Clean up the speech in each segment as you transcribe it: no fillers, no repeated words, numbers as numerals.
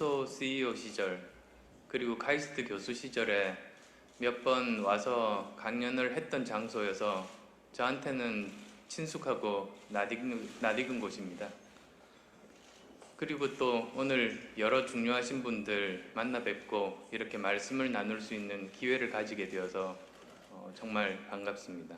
연구소 CEO 시절 그리고 카이스트 교수 시절에 몇 번 와서 강연을 했던 장소여서 저한테는 친숙하고 낯익은 곳입니다. 그리고 또 오늘 여러 중요하신 분들 만나 뵙고 이렇게 말씀을 나눌 수 있는 기회를 가지게 되어서 정말 반갑습니다.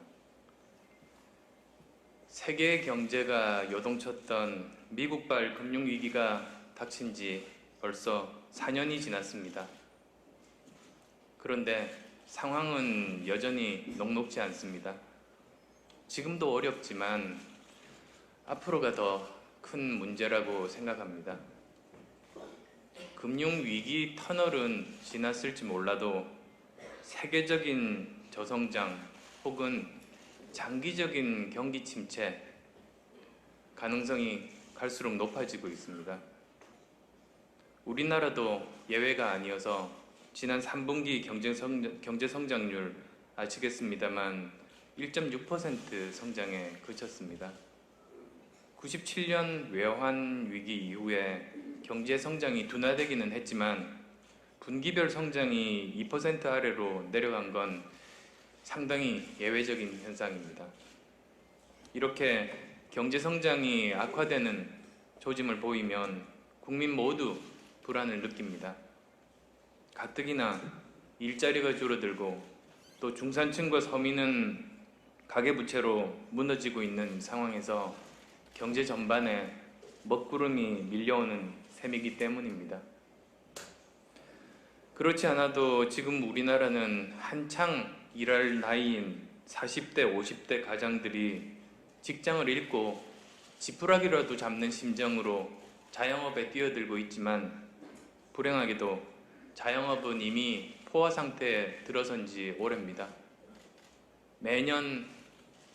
세계 경제가 요동쳤던 미국발 금융위기가 닥친 지 벌써 4년이 지났습니다. 그런데 상황은 여전히 녹록지 않습니다. 지금도 어렵지만 앞으로가 더 큰 문제라고 생각합니다. 금융위기 터널은 지났을지 몰라도 세계적인 저성장 혹은 장기적인 경기 침체 가능성이 갈수록 높아지고 있습니다. 우리나라도 예외가 아니어서 지난 3분기 경제 성장률 아시겠습니다만 1.6% 성장에 그쳤습니다. 97년 외환 위기 이후에 경제 성장이 둔화되기는 했지만 분기별 성장이 2% 아래로 내려간 건 상당히 예외적인 현상입니다. 이렇게 경제 성장이 악화되는 조짐을 보이면 국민 모두 불안을 느낍니다. 가뜩이나 일자리가 줄어들고 또 중산층과 서민은 가계부채로 무너지고 있는 상황에서 경제 전반에 먹구름이 밀려오는 셈이기 때문입니다. 그렇지 않아도 지금 우리나라는 한창 일할 나이인 40대, 50대 가장들이 직장을 잃고 지푸라기라도 잡는 심정으로 자영업에 뛰어들고 있지만 불행하게도 자영업은 이미 포화 상태에 들어선 지 오래입니다. 매년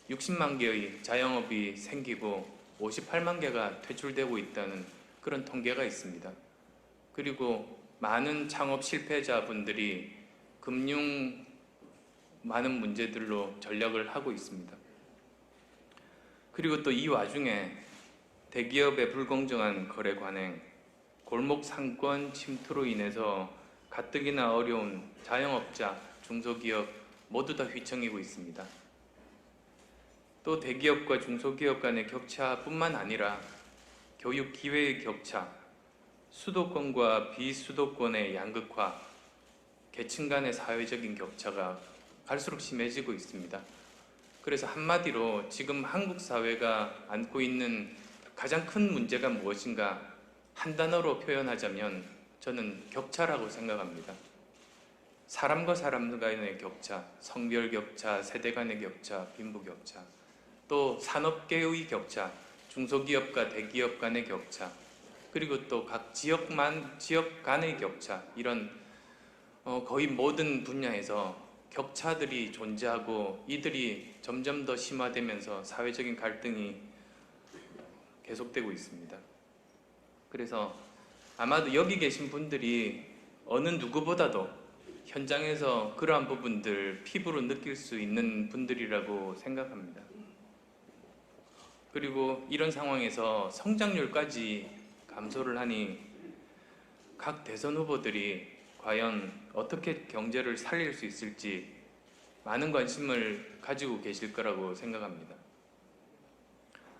60만 개의 자영업이 생기고 58만 개가 퇴출되고 있다는 그런 통계가 있습니다. 그리고 많은 창업 실패자분들이 금융 많은 문제들로 전략을 하고 있습니다. 그리고 또 이 와중에 대기업의 불공정한 거래 관행, 골목 상권 침투로 인해서 가뜩이나 어려운 자영업자, 중소기업 모두 다 휘청이고 있습니다. 또 대기업과 중소기업 간의 격차뿐만 아니라 교육 기회의 격차, 수도권과 비수도권의 양극화, 계층 간의 사회적인 격차가 갈수록 심해지고 있습니다. 그래서 한마디로 지금 한국 사회가 안고 있는 가장 큰 문제가 무엇인가 한 단어로 표현하자면 저는 격차라고 생각합니다. 사람과 사람 간의 격차, 성별 격차, 세대 간의 격차, 빈부 격차, 또 산업계의 격차, 중소기업과 대기업 간의 격차, 그리고 또 각 지역 간의 격차, 이런 거의 모든 분야에서 격차들이 존재하고 이들이 점점 더 심화되면서 사회적인 갈등이 계속되고 있습니다. 그래서 아마도 여기 계신 분들이 어느 누구보다도 현장에서 그러한 부분들 피부로 느낄 수 있는 분들이라고 생각합니다. 그리고 이런 상황에서 성장률까지 감소를 하니 각 대선 후보들이 과연 어떻게 경제를 살릴 수 있을지 많은 관심을 가지고 계실 거라고 생각합니다.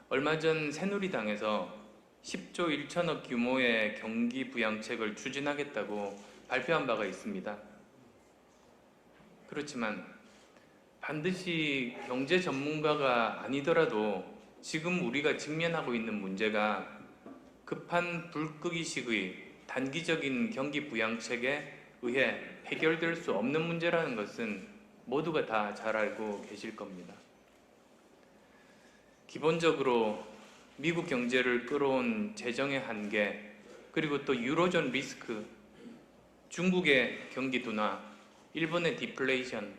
얼마 전 새누리당에서 10조 1천억 규모의 경기 부양책을 추진하겠다고 발표한 바가 있습니다. 그렇지만 반드시 경제 전문가가 아니더라도 지금 우리가 직면하고 있는 문제가 급한 불끄기식의 단기적인 경기 부양책에 의해 해결될 수 없는 문제라는 것은 모두가 다 잘 알고 계실 겁니다. 기본적으로 미국 경제를 끌어온 재정의 한계, 그리고 또 유로존 리스크, 중국의 경기 둔화, 일본의 디플레이션,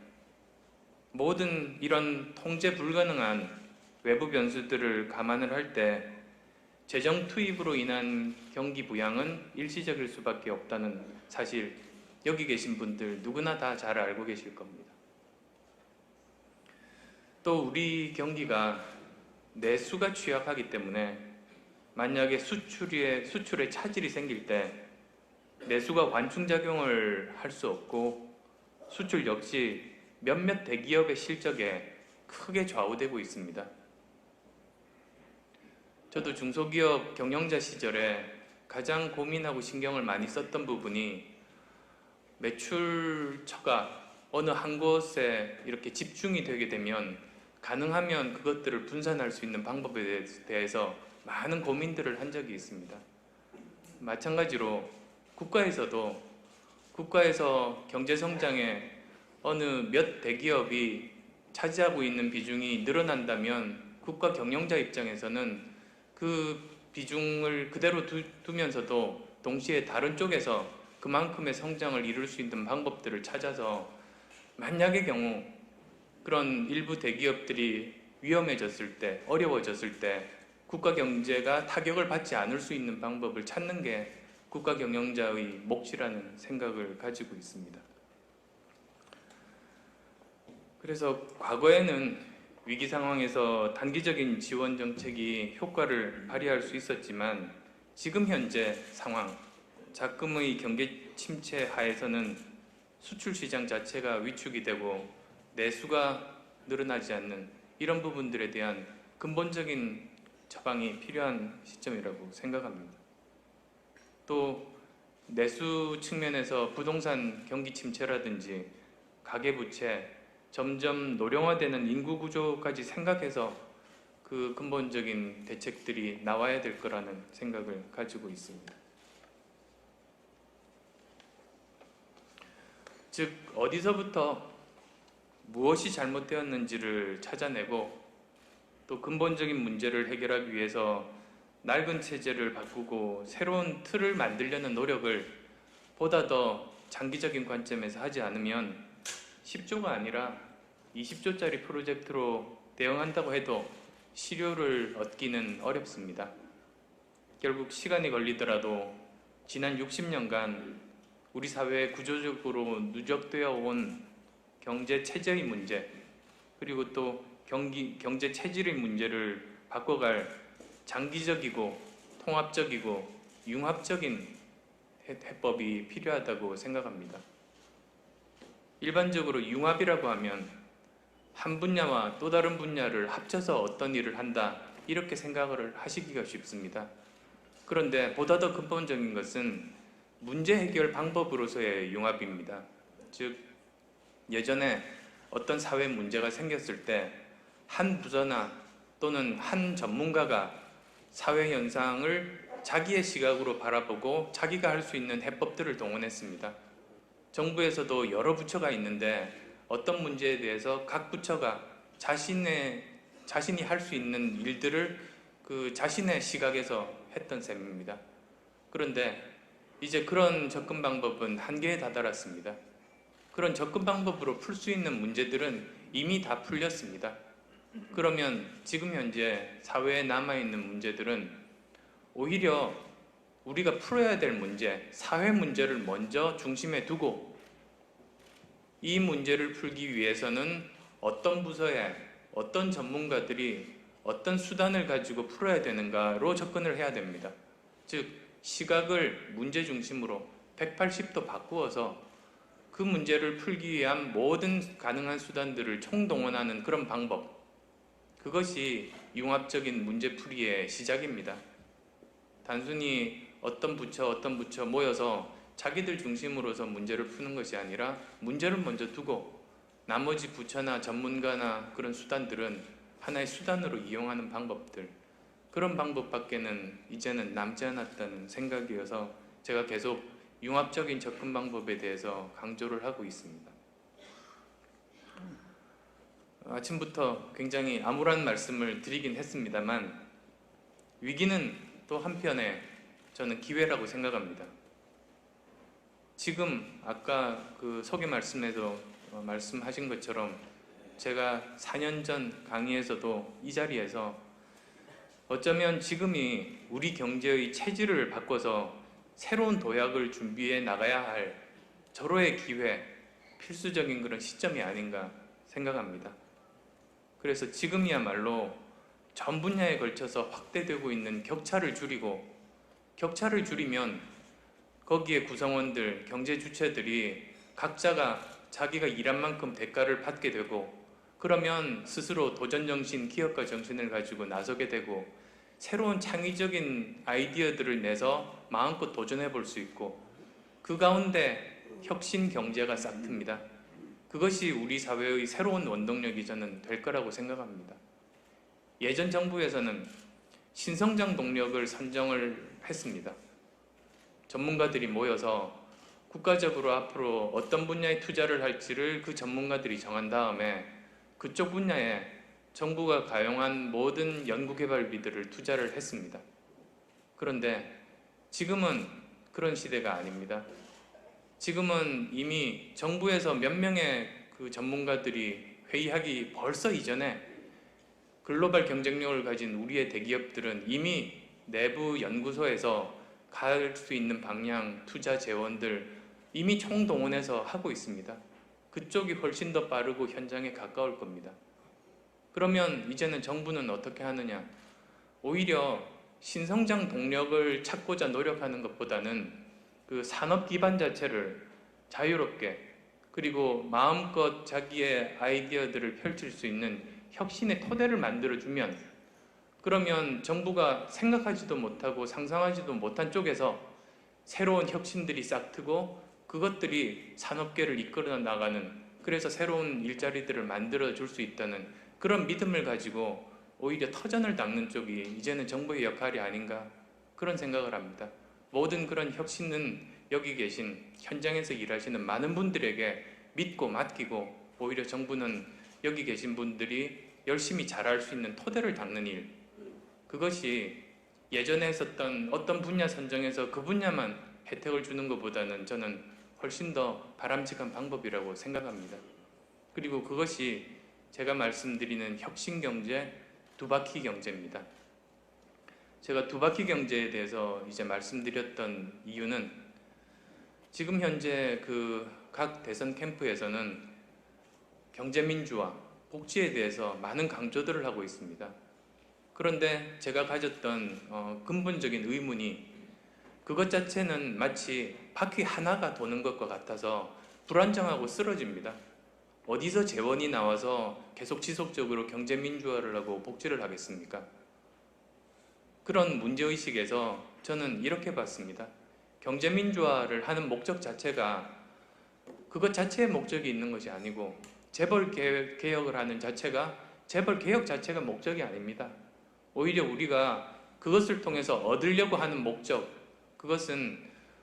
모든 이런 통제 불가능한 외부 변수들을 감안을 할 때 재정 투입으로 인한 경기 부양은 일시적일 수밖에 없다는 사실, 여기 계신 분들 누구나 다 잘 알고 계실 겁니다. 또 우리 경기가 내수가 취약하기 때문에 만약에 수출에 차질이 생길 때 내수가 관충작용을 할 수 없고 수출 역시 몇몇 대기업의 실적에 크게 좌우되고 있습니다. 저도 중소기업 경영자 시절에 가장 고민하고 신경을 많이 썼던 부분이 매출처가 어느 한 곳에 이렇게 집중이 되게 되면 가능하면 그것들을 분산할 수 있는 방법에 대해서 많은 고민들을 한 적이 있습니다. 마찬가지로 국가에서 경제성장에 어느 몇 대기업이 차지하고 있는 비중이 늘어난다면 국가 경영자 입장에서는 그 비중을 그대로 두면서도 동시에 다른 쪽에서 그만큼의 성장을 이룰 수 있는 방법들을 찾아서 만약의 경우 그런 일부 대기업들이 위험해졌을 때, 어려워졌을 때 국가 경제가 타격을 받지 않을 수 있는 방법을 찾는 게 국가 경영자의 몫이라는 생각을 가지고 있습니다. 그래서 과거에는 위기 상황에서 단기적인 지원 정책이 효과를 발휘할 수 있었지만 지금 현재 상황, 작금의 경기 침체 하에서는 수출 시장 자체가 위축이 되고 내수가 늘어나지 않는 이런 부분들에 대한 근본적인 처방이 필요한 시점이라고 생각합니다. 또 내수 측면에서 부동산 경기 침체라든지 가계부채, 점점 노령화되는 인구 구조까지 생각해서 그 근본적인 대책들이 나와야 될 거라는 생각을 가지고 있습니다. 즉 어디서부터 무엇이 잘못되었는지를 찾아내고 또 근본적인 문제를 해결하기 위해서 낡은 체제를 바꾸고 새로운 틀을 만들려는 노력을 보다 더 장기적인 관점에서 하지 않으면 10조가 아니라 20조짜리 프로젝트로 대응한다고 해도 실효를 얻기는 어렵습니다. 결국 시간이 걸리더라도 지난 60년간 우리 사회에 구조적으로 누적되어 온 경제 체제의 문제 그리고 또 경제 체질의 문제를 바꿔갈 장기적이고 통합적이고 융합적인 해법이 필요하다고 생각합니다. 일반적으로 융합이라고 하면 한 분야와 또 다른 분야를 합쳐서 어떤 일을 한다 이렇게 생각을 하시기가 쉽습니다. 그런데 보다 더 근본적인 것은 문제 해결 방법으로서의 융합입니다. 즉 예전에 어떤 사회 문제가 생겼을 때 한 부서나 또는 한 전문가가 사회 현상을 자기의 시각으로 바라보고 자기가 할 수 있는 해법들을 동원했습니다. 정부에서도 여러 부처가 있는데 어떤 문제에 대해서 각 부처가 자신이 할 수 있는 일들을 그 자신의 시각에서 했던 셈입니다. 그런데 이제 그런 접근 방법은 한계에 다다랐습니다. 그런 접근 방법으로 풀 수 있는 문제들은 이미 다 풀렸습니다. 그러면 지금 현재 사회에 남아있는 문제들은 오히려 우리가 풀어야 될 문제, 사회 문제를 먼저 중심에 두고 이 문제를 풀기 위해서는 어떤 부서에 어떤 전문가들이 어떤 수단을 가지고 풀어야 되는가로 접근을 해야 됩니다. 즉 시각을 문제 중심으로 180도 바꾸어서 그 문제를 풀기 위한 모든 가능한 수단들을 총동원하는 그런 방법, 그것이 융합적인 문제풀이의 시작입니다. 단순히 어떤 부처 모여서 자기들 중심으로서 문제를 푸는 것이 아니라 문제를 먼저 두고 나머지 부처나 전문가나 그런 수단들은 하나의 수단으로 이용하는 방법들, 그런 방법밖에는 이제는 남지 않았다는 생각이어서 제가 계속 융합적인 접근 방법에 대해서 강조를 하고 있습니다. 아침부터 굉장히 암울한 말씀을 드리긴 했습니다만 위기는 또 한편에 저는 기회라고 생각합니다. 지금 아까 그 소개 말씀에서 말씀하신 것처럼 제가 4년 전 강의에서도 이 자리에서 어쩌면 지금이 우리 경제의 체질을 바꿔서 새로운 도약을 준비해 나가야 할 절호의 기회, 필수적인 그런 시점이 아닌가 생각합니다. 그래서 지금이야말로 전 분야에 걸쳐서 확대되고 있는 격차를 줄이고, 격차를 줄이면 거기에 구성원들, 경제 주체들이 각자가 자기가 일한 만큼 대가를 받게 되고, 그러면 스스로 도전정신, 기업가 정신을 가지고 나서게 되고 새로운 창의적인 아이디어들을 내서 마음껏 도전해 볼 수 있고, 그 가운데 혁신 경제가 싹틉니다. 그것이 우리 사회의 새로운 원동력이 저는 될 거라고 생각합니다. 예전 정부에서는 신성장 동력을 선정을 했습니다. 전문가들이 모여서 국가적으로 앞으로 어떤 분야에 투자를 할지를 그 전문가들이 정한 다음에 그쪽 분야에 정부가 가용한 모든 연구개발비들을 투자를 했습니다. 그런데 지금은 그런 시대가 아닙니다. 지금은 이미 정부에서 몇 명의 그 전문가들이 회의하기 벌써 이전에 글로벌 경쟁력을 가진 우리의 대기업들은 이미 내부 연구소에서 갈 수 있는 방향, 투자 재원들 이미 총동원해서 하고 있습니다. 그쪽이 훨씬 더 빠르고 현장에 가까울 겁니다. 그러면 이제는 정부는 어떻게 하느냐? 오히려 신성장 동력을 찾고자 노력하는 것보다는 그 산업 기반 자체를 자유롭게, 그리고 마음껏 자기의 아이디어들을 펼칠 수 있는 혁신의 토대를 만들어주면, 그러면 정부가 생각하지도 못하고 상상하지도 못한 쪽에서 새로운 혁신들이 싹트고 그것들이 산업계를 이끌어 나가는, 그래서 새로운 일자리들을 만들어 줄 수 있다는 그런 믿음을 가지고 오히려 터전을 닦는 쪽이 이제는 정부의 역할이 아닌가, 그런 생각을 합니다. 모든 그런 혁신은 여기 계신 현장에서 일하시는 많은 분들에게 믿고 맡기고, 오히려 정부는 여기 계신 분들이 열심히 잘할 수 있는 토대를 닦는 일, 그것이 예전에 했었던 어떤 분야 선정해서 그 분야만 혜택을 주는 것보다는 저는 훨씬 더 바람직한 방법이라고 생각합니다. 그리고 그것이 제가 말씀드리는 혁신경제, 두바퀴 경제입니다. 제가 두바퀴 경제에 대해서 이제 말씀드렸던 이유는, 지금 현재 그 각 대선 캠프에서는 경제민주화, 복지에 대해서 많은 강조들을 하고 있습니다. 그런데 제가 가졌던 근본적인 의문이, 그것 자체는 마치 바퀴 하나가 도는 것과 같아서 불안정하고 쓰러집니다. 어디서 재원이 나와서 계속 지속적으로 경제민주화를 하고 복지를 하겠습니까? 그런 문제의식에서 저는 이렇게 봤습니다. 경제민주화를 하는 목적 자체가 그것 자체의 목적이 있는 것이 아니고, 재벌 개혁을 하는 자체가, 재벌 개혁 자체가 목적이 아닙니다. 오히려 우리가 그것을 통해서 얻으려고 하는 목적, 그것은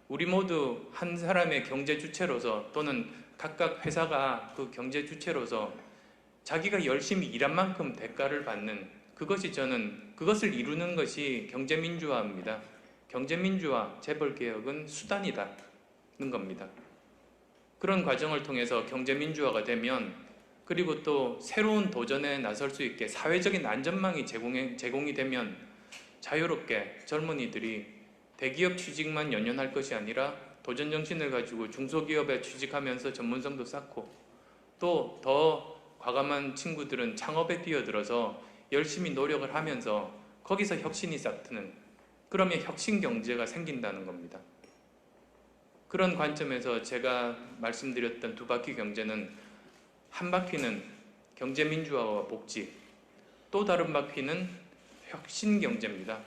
우리 모두 한 사람의 경제 주체로서, 또는 각각 회사가 그 경제 주체로서 자기가 열심히 일한 만큼 대가를 받는, 그것이 저는 그것을 이루는 것이 경제민주화입니다. 경제민주화, 재벌개혁은 수단이다는 겁니다. 그런 과정을 통해서 경제민주화가 되면, 그리고 또 새로운 도전에 나설 수 있게 사회적인 안전망이 제공이 되면 자유롭게 젊은이들이 대기업 취직만 연연할 것이 아니라 도전정신을 가지고 중소기업에 취직하면서 전문성도 쌓고, 또 더 과감한 친구들은 창업에 뛰어들어서 열심히 노력을 하면서 거기서 혁신이 싹트는, 그러면 혁신경제가 생긴다는 겁니다. 그런 관점에서 제가 말씀드렸던 두바퀴 경제는, 한 바퀴는 경제민주화와 복지, 또 다른 바퀴는 혁신경제입니다.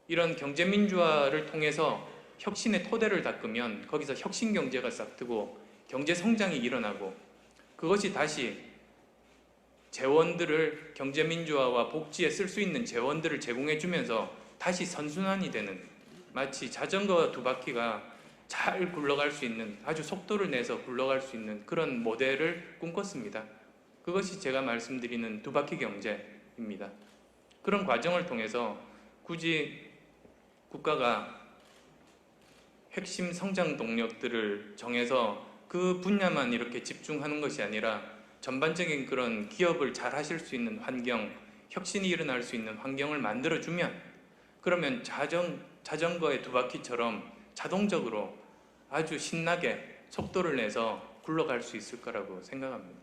이런 경제민주화를 통해서 혁신의 토대를 닦으면 거기서 혁신경제가 싹트고 경제성장이 일어나고, 그것이 다시 재원들을 경제민주화와 복지에 쓸 수 있는 재원들을 제공해주면서 다시 선순환이 되는, 마치 자전거 두 바퀴가 잘 굴러갈 수 있는, 아주 속도를 내서 굴러갈 수 있는 그런 모델을 꿈꿨습니다. 그것이 제가 말씀드리는 두바퀴 경제입니다. 그런 과정을 통해서 굳이 국가가 핵심 성장 동력들을 정해서 그 분야만 이렇게 집중하는 것이 아니라 전반적인 그런 기업을 잘 하실 수 있는 환경, 혁신이 일어날 수 있는 환경을 만들어주면, 그러면 자전거의 두 바퀴처럼 자동적으로 아주 신나게 속도를 내서 굴러갈 수 있을 거라고 생각합니다.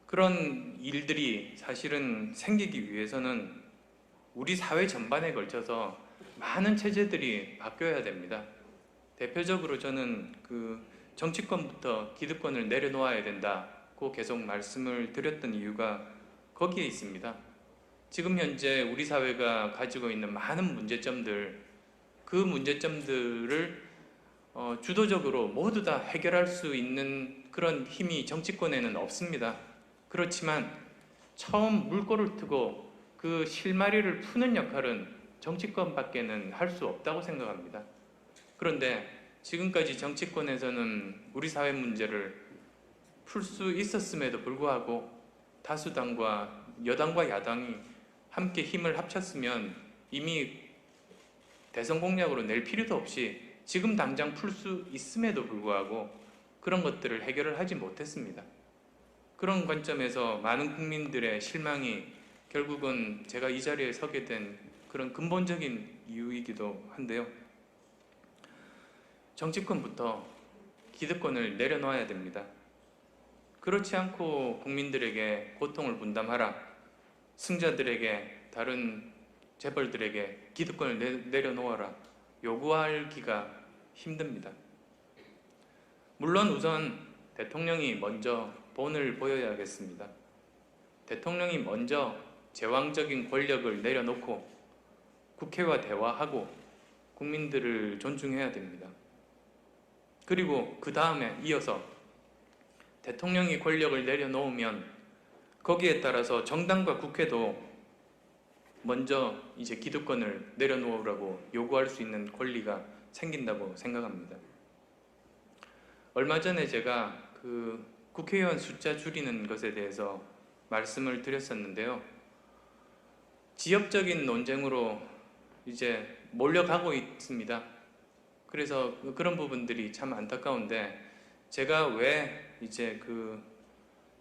그런 일들이 사실은 생기기 위해서는 우리 사회 전반에 걸쳐서 많은 체제들이 바뀌어야 됩니다. 대표적으로 저는 정치권부터 기득권을 내려놓아야 된다고 계속 말씀을 드렸던 이유가 거기에 있습니다. 지금 현재 우리 사회가 가지고 있는 많은 문제점들, 그 문제점들을 주도적으로 모두 다 해결할 수 있는 그런 힘이 정치권에는 없습니다. 그렇지만 처음 물꼬를 트고 그 실마리를 푸는 역할은 정치권밖에는 할 수 없다고 생각합니다. 그런데 지금까지 정치권에서는 우리 사회 문제를 풀 수 있었음에도 불구하고 다수당과 여당과 야당이 함께 힘을 합쳤으면 이미 대선 공약으로 낼 필요도 없이 지금 당장 풀 수 있음에도 불구하고 그런 것들을 해결을 하지 못했습니다. 그런 관점에서 많은 국민들의 실망이 결국은 제가 이 자리에 서게 된 그런 근본적인 이유이기도 한데요. 정치권부터 기득권을 내려놓아야 됩니다. 그렇지 않고 국민들에게 고통을 분담하라, 승자들에게, 다른 재벌들에게 기득권을 내려놓아라 요구하기가 힘듭니다. 물론 우선 대통령이 먼저 본을 보여야겠습니다. 대통령이 먼저 제왕적인 권력을 내려놓고 국회와 대화하고 국민들을 존중해야 됩니다. 그리고 그 다음에 이어서 대통령이 권력을 내려놓으면 거기에 따라서 정당과 국회도 먼저 이제 기득권을 내려놓으라고 요구할 수 있는 권리가 생긴다고 생각합니다. 얼마 전에 제가 국회의원 숫자 줄이는 것에 대해서 말씀을 드렸었는데요. 지역적인 논쟁으로 이제 몰려가고 있습니다. 그래서 그런 부분들이 참 안타까운데 제가 왜 이제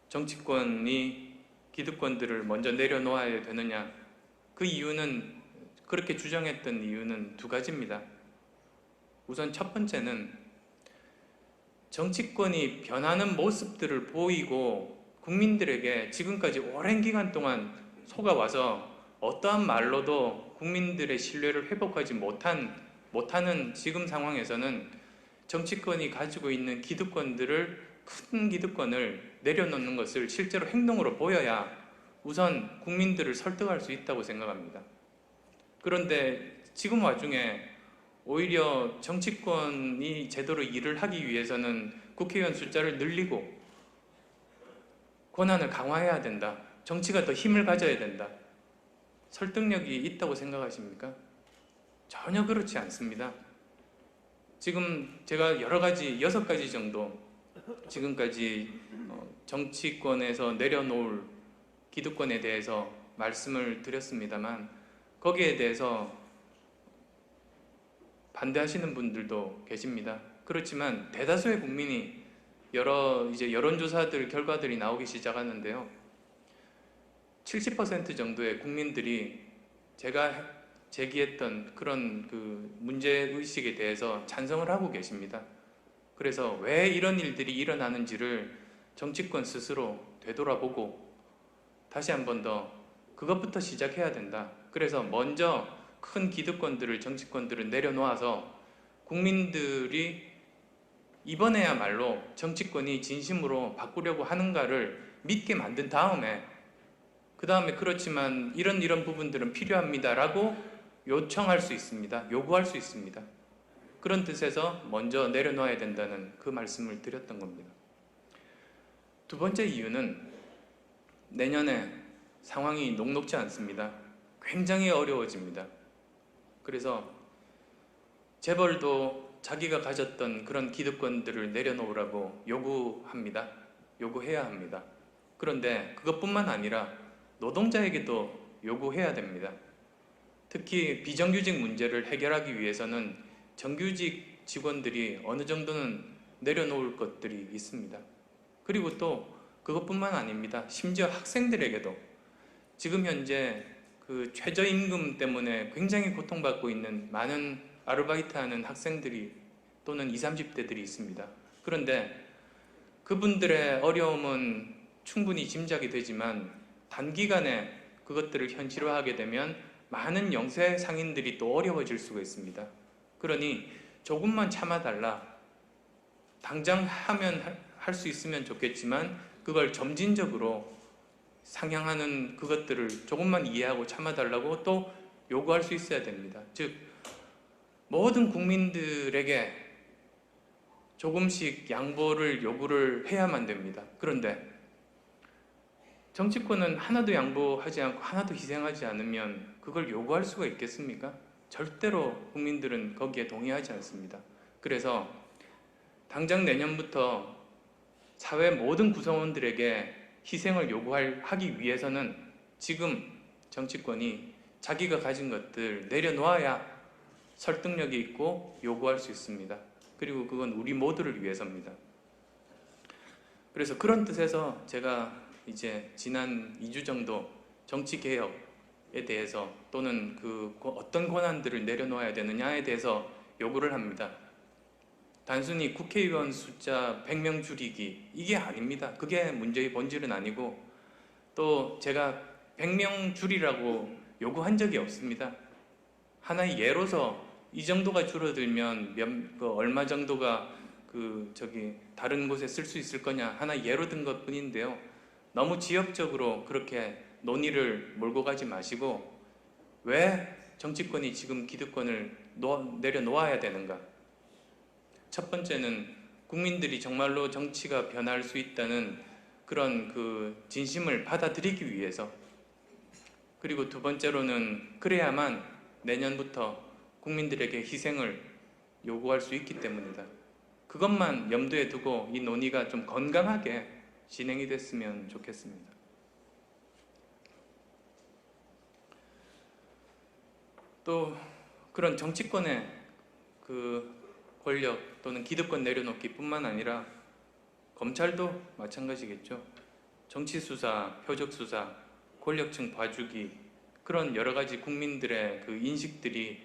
정치권이 기득권들을 먼저 내려놓아야 되느냐, 그 이유는, 그렇게 주장했던 이유는 두 가지입니다. 우선 첫 번째는 정치권이 변하는 모습들을 보이고 국민들에게 지금까지 오랜 기간 동안 속아와서 어떠한 말로도 국민들의 신뢰를 회복하지 못하는 지금 상황에서는 정치권이 가지고 있는 큰 기득권을 내려놓는 것을 실제로 행동으로 보여야 우선 국민들을 설득할 수 있다고 생각합니다. 그런데 지금 와중에 오히려 정치권이 제대로 일을 하기 위해서는 국회의원 숫자를 늘리고 권한을 강화해야 된다, 정치가 더 힘을 가져야 된다, 설득력이 있다고 생각하십니까? 전혀 그렇지 않습니다. 지금 제가 6가지 정도 지금까지 정치권에서 내려놓을 기득권에 대해서 말씀을 드렸습니다만 거기에 대해서 반대하시는 분들도 계십니다. 그렇지만 대다수의 국민이 이제 여론조사들 결과들이 나오기 시작하는데요. 70% 정도의 국민들이 제가 제기했던 그런 문제의식에 대해서 찬성을 하고 계십니다. 그래서 왜 이런 일들이 일어나는지를 정치권 스스로 되돌아보고 다시 한 번 더 그것부터 시작해야 된다. 그래서 먼저 큰 기득권들을, 정치권들을 내려놓아서 국민들이 이번에야말로 정치권이 진심으로 바꾸려고 하는가를 믿게 만든 다음에 그 다음에 그렇지만 이런 부분들은 필요합니다라고 요청할 수 있습니다. 요구할 수 있습니다. 그런 뜻에서 먼저 내려놓아야 된다는 그 말씀을 드렸던 겁니다. 두 번째 이유는 내년에 상황이 녹록지 않습니다. 굉장히 어려워집니다. 그래서 재벌도 자기가 가졌던 그런 기득권들을 내려놓으라고 요구해야 합니다. 그런데 그것뿐만 아니라 노동자에게도 요구해야 됩니다. 특히 비정규직 문제를 해결하기 위해서는 정규직 직원들이 어느 정도는 내려놓을 것들이 있습니다. 그리고 또 그것뿐만 아닙니다. 심지어 학생들에게도 지금 현재 최저임금 때문에 굉장히 고통받고 있는 많은 아르바이트하는 학생들이 또는 20, 30대들이 있습니다. 그런데 그분들의 어려움은 충분히 짐작이 되지만 단기간에 그것들을 현실화하게 되면 많은 영세 상인들이 또 어려워질 수가 있습니다. 그러니 조금만 참아달라. 당장 하면 할 수 있으면 좋겠지만 그걸 점진적으로 상향하는 그것들을 조금만 이해하고 참아달라고 또 요구할 수 있어야 됩니다. 즉 모든 국민들에게 조금씩 양보를 요구를 해야만 됩니다. 그런데 정치권은 하나도 양보하지 않고 하나도 희생하지 않으면 그걸 요구할 수가 있겠습니까? 절대로 국민들은 거기에 동의하지 않습니다. 그래서 당장 내년부터 사회 모든 구성원들에게 희생을 요구하기 위해서는 지금 정치권이 자기가 가진 것들 내려놓아야 설득력이 있고 요구할 수 있습니다. 그리고 그건 우리 모두를 위해서입니다. 그래서 그런 뜻에서 제가 이제 지난 2주 정도 정치개혁에 대해서 또는 그 어떤 권한들을 내려놓아야 되느냐에 대해서 요구를 합니다. 단순히 국회의원 숫자 100명 줄이기 이게 아닙니다. 그게 문제의 본질은 아니고 또 제가 100명 줄이라고 요구한 적이 없습니다. 하나의 예로서 이 정도가 줄어들면 얼마 정도가 다른 곳에 쓸 수 있을 거냐 하나 예로 든 것 뿐인데요. 너무 지역적으로 그렇게 논의를 몰고 가지 마시고 왜 정치권이 지금 기득권을 내려놓아야 되는가? 첫 번째는 국민들이 정말로 정치가 변할 수 있다는 그런 진심을 받아들이기 위해서, 그리고 두 번째로는 그래야만 내년부터 국민들에게 희생을 요구할 수 있기 때문이다. 그것만 염두에 두고 이 논의가 좀 건강하게 진행이 됐으면 좋겠습니다. 또 그런 정치권의 권력 또는 기득권 내려놓기 뿐만 아니라 검찰도 마찬가지겠죠. 정치수사, 표적수사, 권력층 봐주기 그런 여러 가지 국민들의 인식들이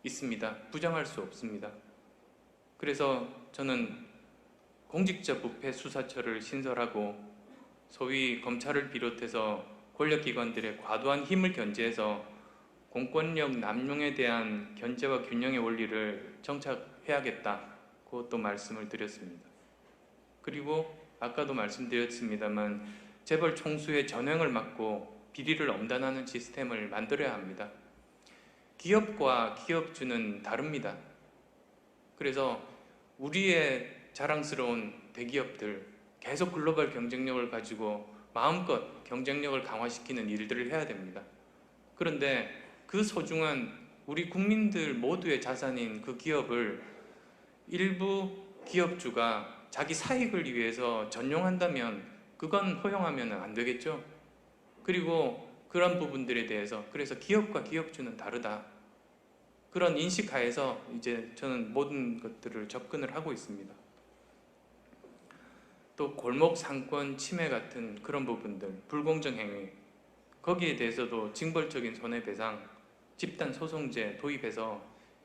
있습니다. 부정할 수 없습니다. 그래서 저는 공직자 부패 수사처를 신설하고 소위 검찰을 비롯해서 권력기관들의 과도한 힘을 견제해서 공권력 남용에 대한 견제와 균형의 원리를 정착해야겠다고 또 말씀을 드렸습니다. 그리고 아까도 말씀드렸습니다만 재벌 총수의 전횡을 막고 비리를 엄단하는 시스템을 만들어야 합니다. 기업과 기업주는 다릅니다. 그래서 우리의 자랑스러운 대기업들 계속 글로벌 경쟁력을 가지고 마음껏 경쟁력을 강화시키는 일들을 해야 됩니다. 그런데 그 소중한 우리 국민들 모두의 자산인 그 기업을 일부 기업주가 자기 사익을 위해서 전용한다면 그건 허용하면 안 되겠죠. 그리고 그런 부분들에 대해서 그래서 기업과 기업주는 다르다. 그런 인식 하에서 이제 저는 모든 것들을 접근을 하고 있습니다. 또 골목 상권 침해 같은 그런 부분들, 불공정 행위 거기에 대해서도 징벌적인 손해배상, 집단 소송제 도입해서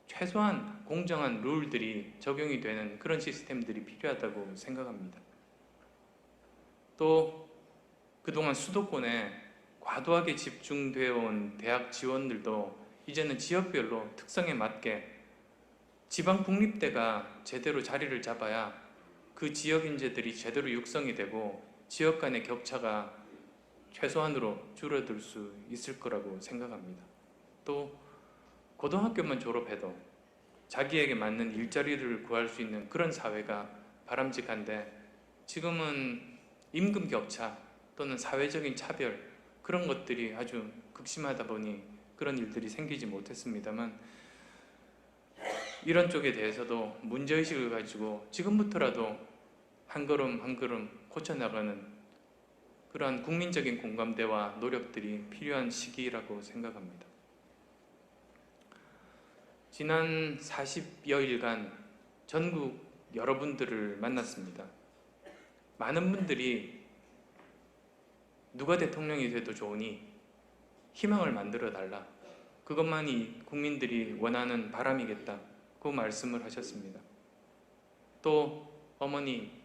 최소한 공정한 룰들이 적용이 되는 그런 시스템들이 필요하다고 생각합니다. 또 그동안 수도권에 과도하게 집중되어 온 대학 지원들도 이제는 지역별로 특성에 맞게 지방 국립대가 제대로 자리를 잡아야 그 지역 인재들이 제대로 육성이 되고 지역 간의 격차가 최소한으로 줄어들 수 있을 거라고 생각합니다. 또 고등학교만 졸업해도 자기에게 맞는 일자리를 구할 수 있는 그런 사회가 바람직한데 지금은 임금 격차 또는 사회적인 차별 그런 것들이 아주 극심하다 보니 그런 일들이 생기지 못했습니다만 이런 쪽에 대해서도 문제의식을 가지고 지금부터라도 한 걸음 한 걸음 고쳐나가는 그러한 국민적인 공감대와 노력들이 필요한 시기라고 생각합니다. 지난 40여일간 전국 여러분들을 만났습니다. 많은 분들이 누가 대통령이 돼도 좋으니 희망을 만들어 달라. 그것만이 국민들이 원하는 바람이겠다. 그 말씀을 하셨습니다. 또 어머니,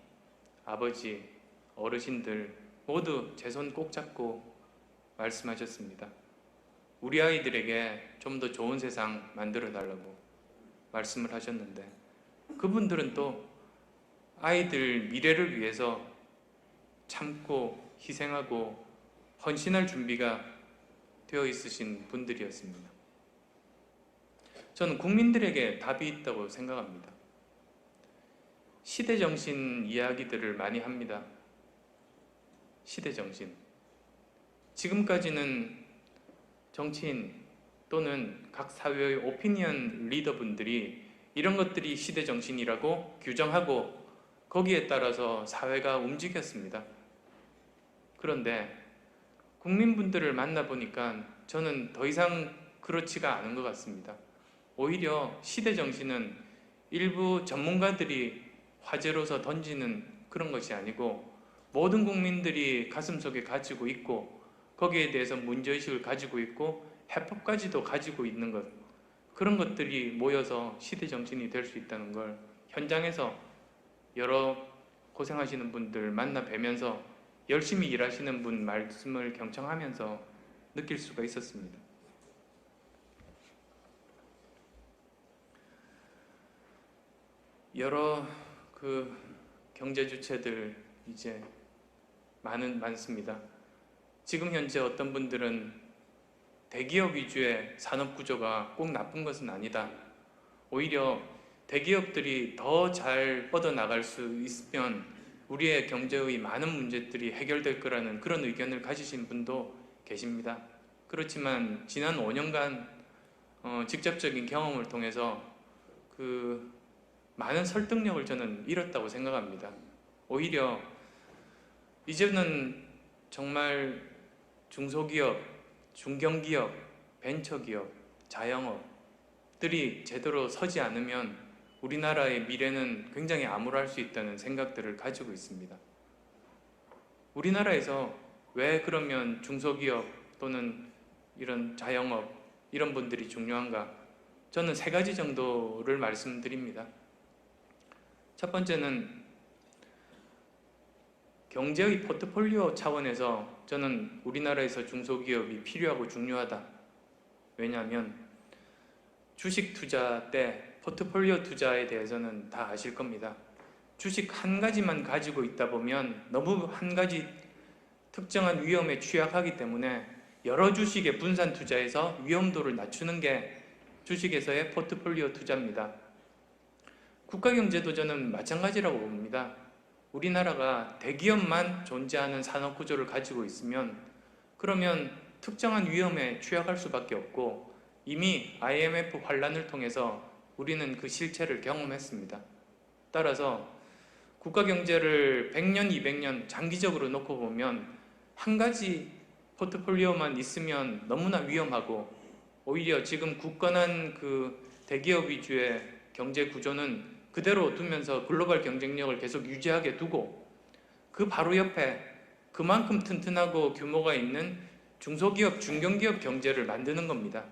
아버지, 어르신들 모두 제 손 꼭 잡고 말씀하셨습니다. 우리 아이들에게 좀 더 좋은 세상 만들어 달라고 말씀을 하셨는데, 그분들은 또 아이들 미래를 위해서 참고 희생하고 헌신할 준비가 되어 있으신 분들이었습니다. 저는 국민들에게 답이 있다고 생각합니다. 시대정신 이야기들을 많이 합니다. 시대정신. 지금까지는 정치인 또는 각 사회의 오피니언 리더분들이 이런 것들이 시대정신이라고 규정하고 거기에 따라서 사회가 움직였습니다. 그런데 국민분들을 만나보니까 저는 더 이상 그렇지가 않은 것 같습니다. 오히려 시대정신은 일부 전문가들이 화제로서 던지는 그런 것이 아니고 모든 국민들이 가슴속에 가지고 있고 거기에 대해서 문제의식을 가지고 있고 해법까지도 가지고 있는 것, 그런 것들이 모여서 시대정신이 될 수 있다는 걸 현장에서 여러 고생하시는 분들 만나 뵈면서 열심히 일하시는 분 말씀을 경청하면서 느낄 수가 있었습니다. 여러 경제 주체들 이제 많습니다. 지금 현재 어떤 분들은 대기업 위주의 산업 구조가 꼭 나쁜 것은 아니다. 오히려 대기업들이 더 잘 뻗어나갈 수 있으면 우리의 경제의 많은 문제들이 해결될 거라는 그런 의견을 가지신 분도 계십니다. 그렇지만 지난 5년간 직접적인 경험을 통해서 많은 설득력을 저는 잃었다고 생각합니다. 오히려 이제는 정말 중소기업, 중견기업, 벤처기업, 자영업들이 제대로 서지 않으면 우리나라의 미래는 굉장히 암울할 수 있다는 생각들을 가지고 있습니다. 우리나라에서 왜 그러면 중소기업 또는 이런 자영업, 이런 분들이 중요한가? 저는 3가지 정도를 말씀드립니다. 첫 번째는 경제의 포트폴리오 차원에서 저는 우리나라에서 중소기업이 필요하고 중요하다. 왜냐하면 주식 투자 때 포트폴리오 투자에 대해서는 다 아실 겁니다. 주식 한 가지만 가지고 있다 보면 너무 한 가지 특정한 위험에 취약하기 때문에 여러 주식에 분산 투자해서 위험도를 낮추는 게 주식에서의 포트폴리오 투자입니다. 국가경제도 저는 마찬가지라고 봅니다. 우리나라가 대기업만 존재하는 산업구조를 가지고 있으면 그러면 특정한 위험에 취약할 수밖에 없고 이미 IMF 환란을 통해서 우리는 그 실체를 경험했습니다. 따라서 국가경제를 100년, 200년 장기적으로 놓고 보면 한 가지 포트폴리오만 있으면 너무나 위험하고 오히려 지금 굳건한 대기업 위주의 경제 구조는 그대로 두면서 글로벌 경쟁력을 계속 유지하게 두고 그 바로 옆에 그만큼 튼튼하고 규모가 있는 중소기업, 중견기업 경제를 만드는 겁니다.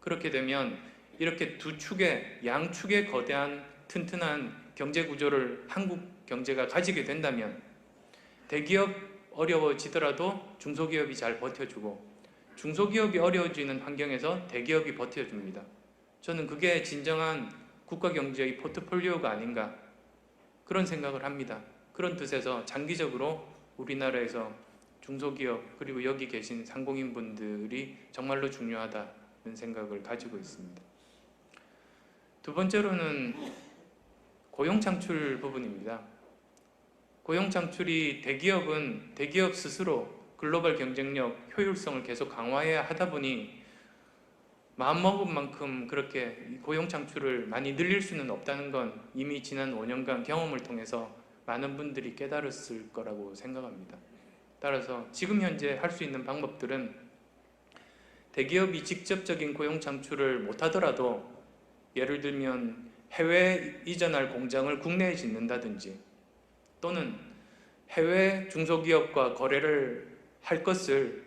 그렇게 되면 이렇게 두 축의, 양축의 거대한 튼튼한 경제 구조를 한국 경제가 가지게 된다면 대기업 어려워지더라도 중소기업이 잘 버텨주고 중소기업이 어려워지는 환경에서 대기업이 버텨줍니다. 저는 그게 진정한 국가경제의 포트폴리오가 아닌가 그런 생각을 합니다. 그런 뜻에서 장기적으로 우리나라에서 중소기업 그리고 여기 계신 상공인분들이 정말로 중요하다는 생각을 가지고 있습니다. 두 번째로는 고용창출 부분입니다. 고용창출이 대기업은 대기업 스스로 글로벌 경쟁력, 효율성을 계속 강화해야 하다 보니 마음먹은 만큼 그렇게 고용창출을 많이 늘릴 수는 없다는 건 이미 지난 5년간 경험을 통해서 많은 분들이 깨달았을 거라고 생각합니다. 따라서 지금 현재 할 수 있는 방법들은 대기업이 직접적인 고용창출을 못하더라도 예를 들면 해외에 이전할 공장을 국내에 짓는다든지 또는 해외 중소기업과 거래를 할 것을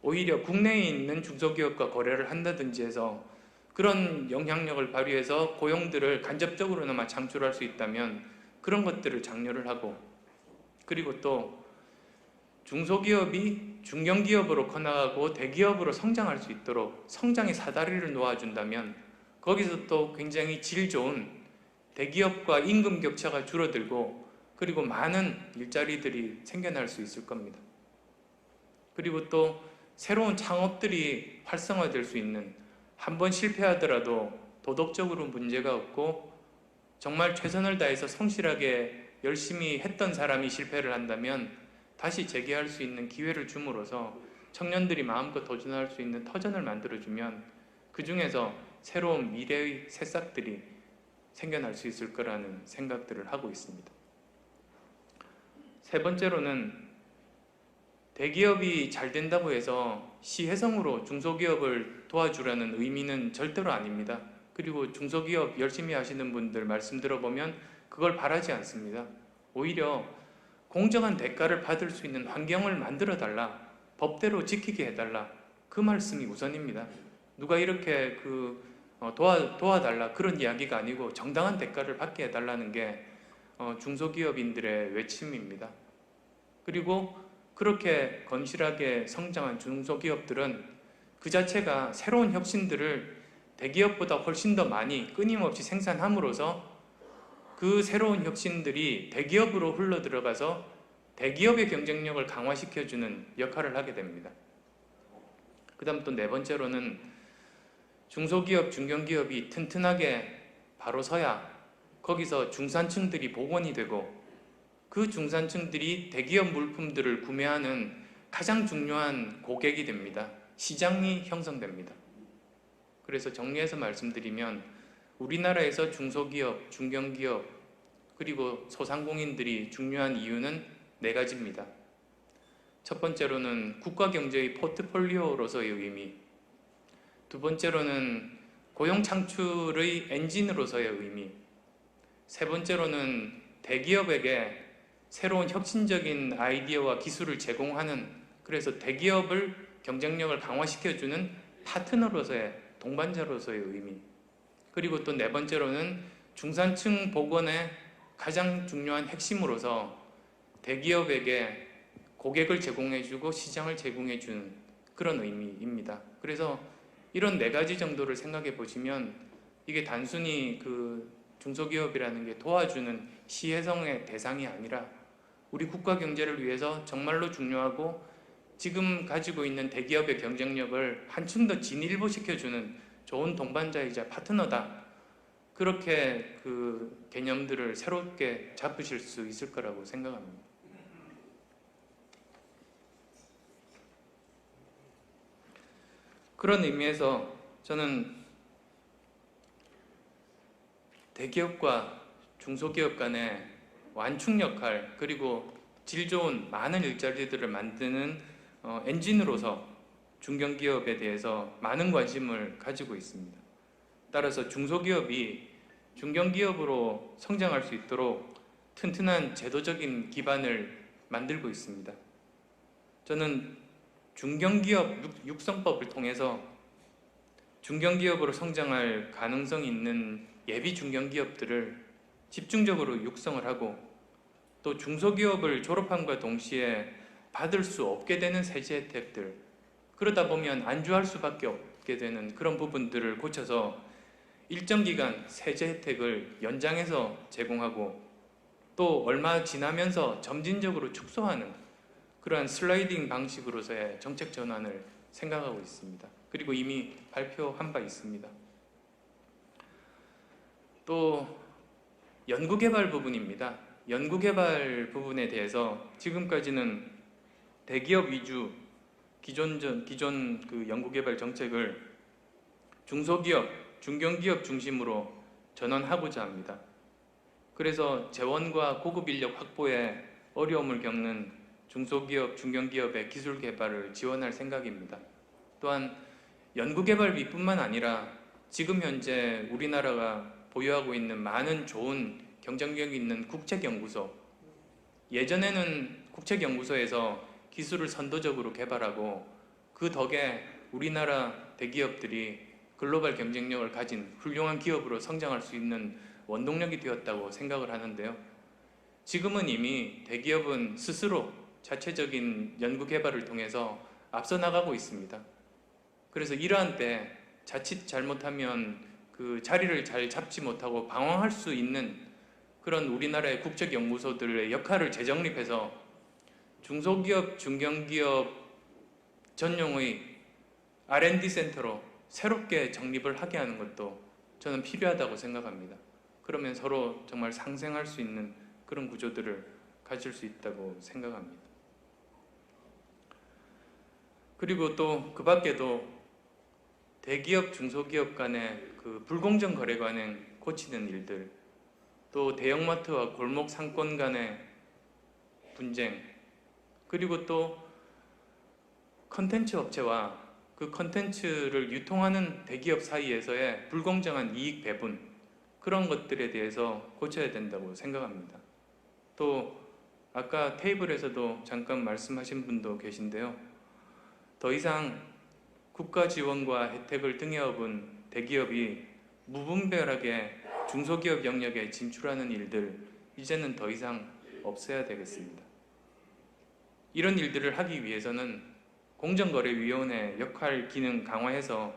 오히려 국내에 있는 중소기업과 거래를 한다든지 해서 그런 영향력을 발휘해서 고용들을 간접적으로나마 창출할 수 있다면 그런 것들을 장려를 하고 그리고 또 중소기업이 중견기업으로 커나가고 대기업으로 성장할 수 있도록 성장의 사다리를 놓아준다면 거기서 또 굉장히 질 좋은 대기업과 임금 격차가 줄어들고 그리고 많은 일자리들이 생겨날 수 있을 겁니다. 그리고 또 새로운 창업들이 활성화될 수 있는, 한번 실패하더라도 도덕적으로 문제가 없고 정말 최선을 다해서 성실하게 열심히 했던 사람이 실패를 한다면 다시 재기할 수 있는 기회를 줌으로써 청년들이 마음껏 도전할 수 있는 터전을 만들어주면 그 중에서 새로운 미래의 새싹들이 생겨날 수 있을 거라는 생각들을 하고 있습니다. 세 번째로는 대기업이 잘 된다고 해서 시혜성으로 중소기업을 도와주라는 의미는 절대로 아닙니다. 그리고 중소기업 열심히 하시는 분들 말씀 들어보면 그걸 바라지 않습니다. 오히려 공정한 대가를 받을 수 있는 환경을 만들어 달라, 법대로 지키게 해달라, 그 말씀이 우선입니다. 누가 이렇게 도와달라 그런 이야기가 아니고 정당한 대가를 받게 해달라는 게 중소기업인들의 외침입니다. 그리고 그렇게 건실하게 성장한 중소기업들은 그 자체가 새로운 혁신들을 대기업보다 훨씬 더 많이 끊임없이 생산함으로써 그 새로운 혁신들이 대기업으로 흘러들어가서 대기업의 경쟁력을 강화시켜주는 역할을 하게 됩니다. 그 다음 또 네 번째로는 중소기업, 중견기업이 튼튼하게 바로 서야 거기서 중산층들이 복원이 되고 그 중산층들이 대기업 물품들을 구매하는 가장 중요한 고객이 됩니다. 시장이 형성됩니다. 그래서 정리해서 말씀드리면 우리나라에서 중소기업, 중견기업 그리고 소상공인들이 중요한 이유는 네 가지입니다. 첫 번째로는 국가경제의 포트폴리오로서의 의미, 두 번째로는 고용 창출의 엔진으로서의 의미, 세 번째로는 대기업에게 새로운 혁신적인 아이디어와 기술을 제공하는, 그래서 대기업을 경쟁력을 강화시켜주는 파트너로서의, 동반자로서의 의미, 그리고 또 네 번째로는 중산층 복원의 가장 중요한 핵심으로서 대기업에게 고객을 제공해주고 시장을 제공해주는 그런 의미입니다. 그래서 이런 네 가지 정도를 생각해 보시면 이게 단순히 그 중소기업이라는 게 도와주는 시혜성의 대상이 아니라 우리 국가 경제를 위해서 정말로 중요하고 지금 가지고 있는 대기업의 경쟁력을 한층 더 진일보시켜주는 좋은 동반자이자 파트너다. 그렇게 그 개념들을 새롭게 잡으실 수 있을 거라고 생각합니다. 그런 의미에서 저는 대기업과 중소기업 간의 완충 역할, 그리고 질 좋은 많은 일자리들을 만드는 엔진으로서 중견기업에 대해서 많은 관심을 가지고 있습니다. 따라서 중소기업이 중견기업으로 성장할 수 있도록 튼튼한 제도적인 기반을 만들고 있습니다. 저는 중견기업 육성법을 통해서 중견기업으로 성장할 가능성이 있는 예비 중견기업들을 집중적으로 육성을 하고 또 중소기업을 졸업함과 동시에 받을 수 없게 되는 세제 혜택들, 그러다 보면 안주할 수밖에 없게 되는 그런 부분들을 고쳐서 일정 기간 세제 혜택을 연장해서 제공하고 또 얼마 지나면서 점진적으로 축소하는 그러한 슬라이딩 방식으로서의 정책 전환을 생각하고 있습니다. 그리고 이미 발표한 바 있습니다. 또 연구개발 부분입니다. 연구개발 부분에 대해서 지금까지는 대기업 위주 기존 그 연구개발 정책을 중소기업, 중견기업 중심으로 전환하고자 합니다. 그래서 재원과 고급 인력 확보에 어려움을 겪는 중소기업, 중견기업의 기술 개발을 지원할 생각입니다. 또한 연구개발비뿐만 아니라 지금 현재 우리나라가 보유하고 있는 많은 좋은 경쟁력 있는 국책연구소, 예전에는 국책연구소에서 기술을 선도적으로 개발하고 그 덕에 우리나라 대기업들이 글로벌 경쟁력을 가진 훌륭한 기업으로 성장할 수 있는 원동력이 되었다고 생각을 하는데요. 지금은 이미 대기업은 스스로 자체적인 연구 개발을 통해서 앞서 나가고 있습니다. 그래서 이러한 때 자칫 잘못하면 그 자리를 잘 잡지 못하고 방황할 수 있는 그런 우리나라의 국책연구소들의 역할을 재정립해서 중소기업, 중견기업 전용의 R&D 센터로 새롭게 정립을 하게 하는 것도 저는 필요하다고 생각합니다. 그러면 서로 정말 상생할 수 있는 그런 구조들을 가질 수 있다고 생각합니다. 그리고 또 그 밖에도 대기업, 중소기업 간의 그 불공정 거래 관행 고치는 일들, 또 대형마트와 골목 상권 간의 분쟁, 그리고 또 컨텐츠 업체와 그 컨텐츠를 유통하는 대기업 사이에서의 불공정한 이익 배분, 그런 것들에 대해서 고쳐야 된다고 생각합니다. 또 아까 테이블에서도 잠깐 말씀하신 분도 계신데요. 더 이상 국가 지원과 혜택을 등에 업은 대기업이 무분별하게 중소기업 영역에 진출하는 일들, 이제는 더 이상 없어야 되겠습니다. 이런 일들을 하기 위해서는 공정거래위원회 역할 기능 강화해서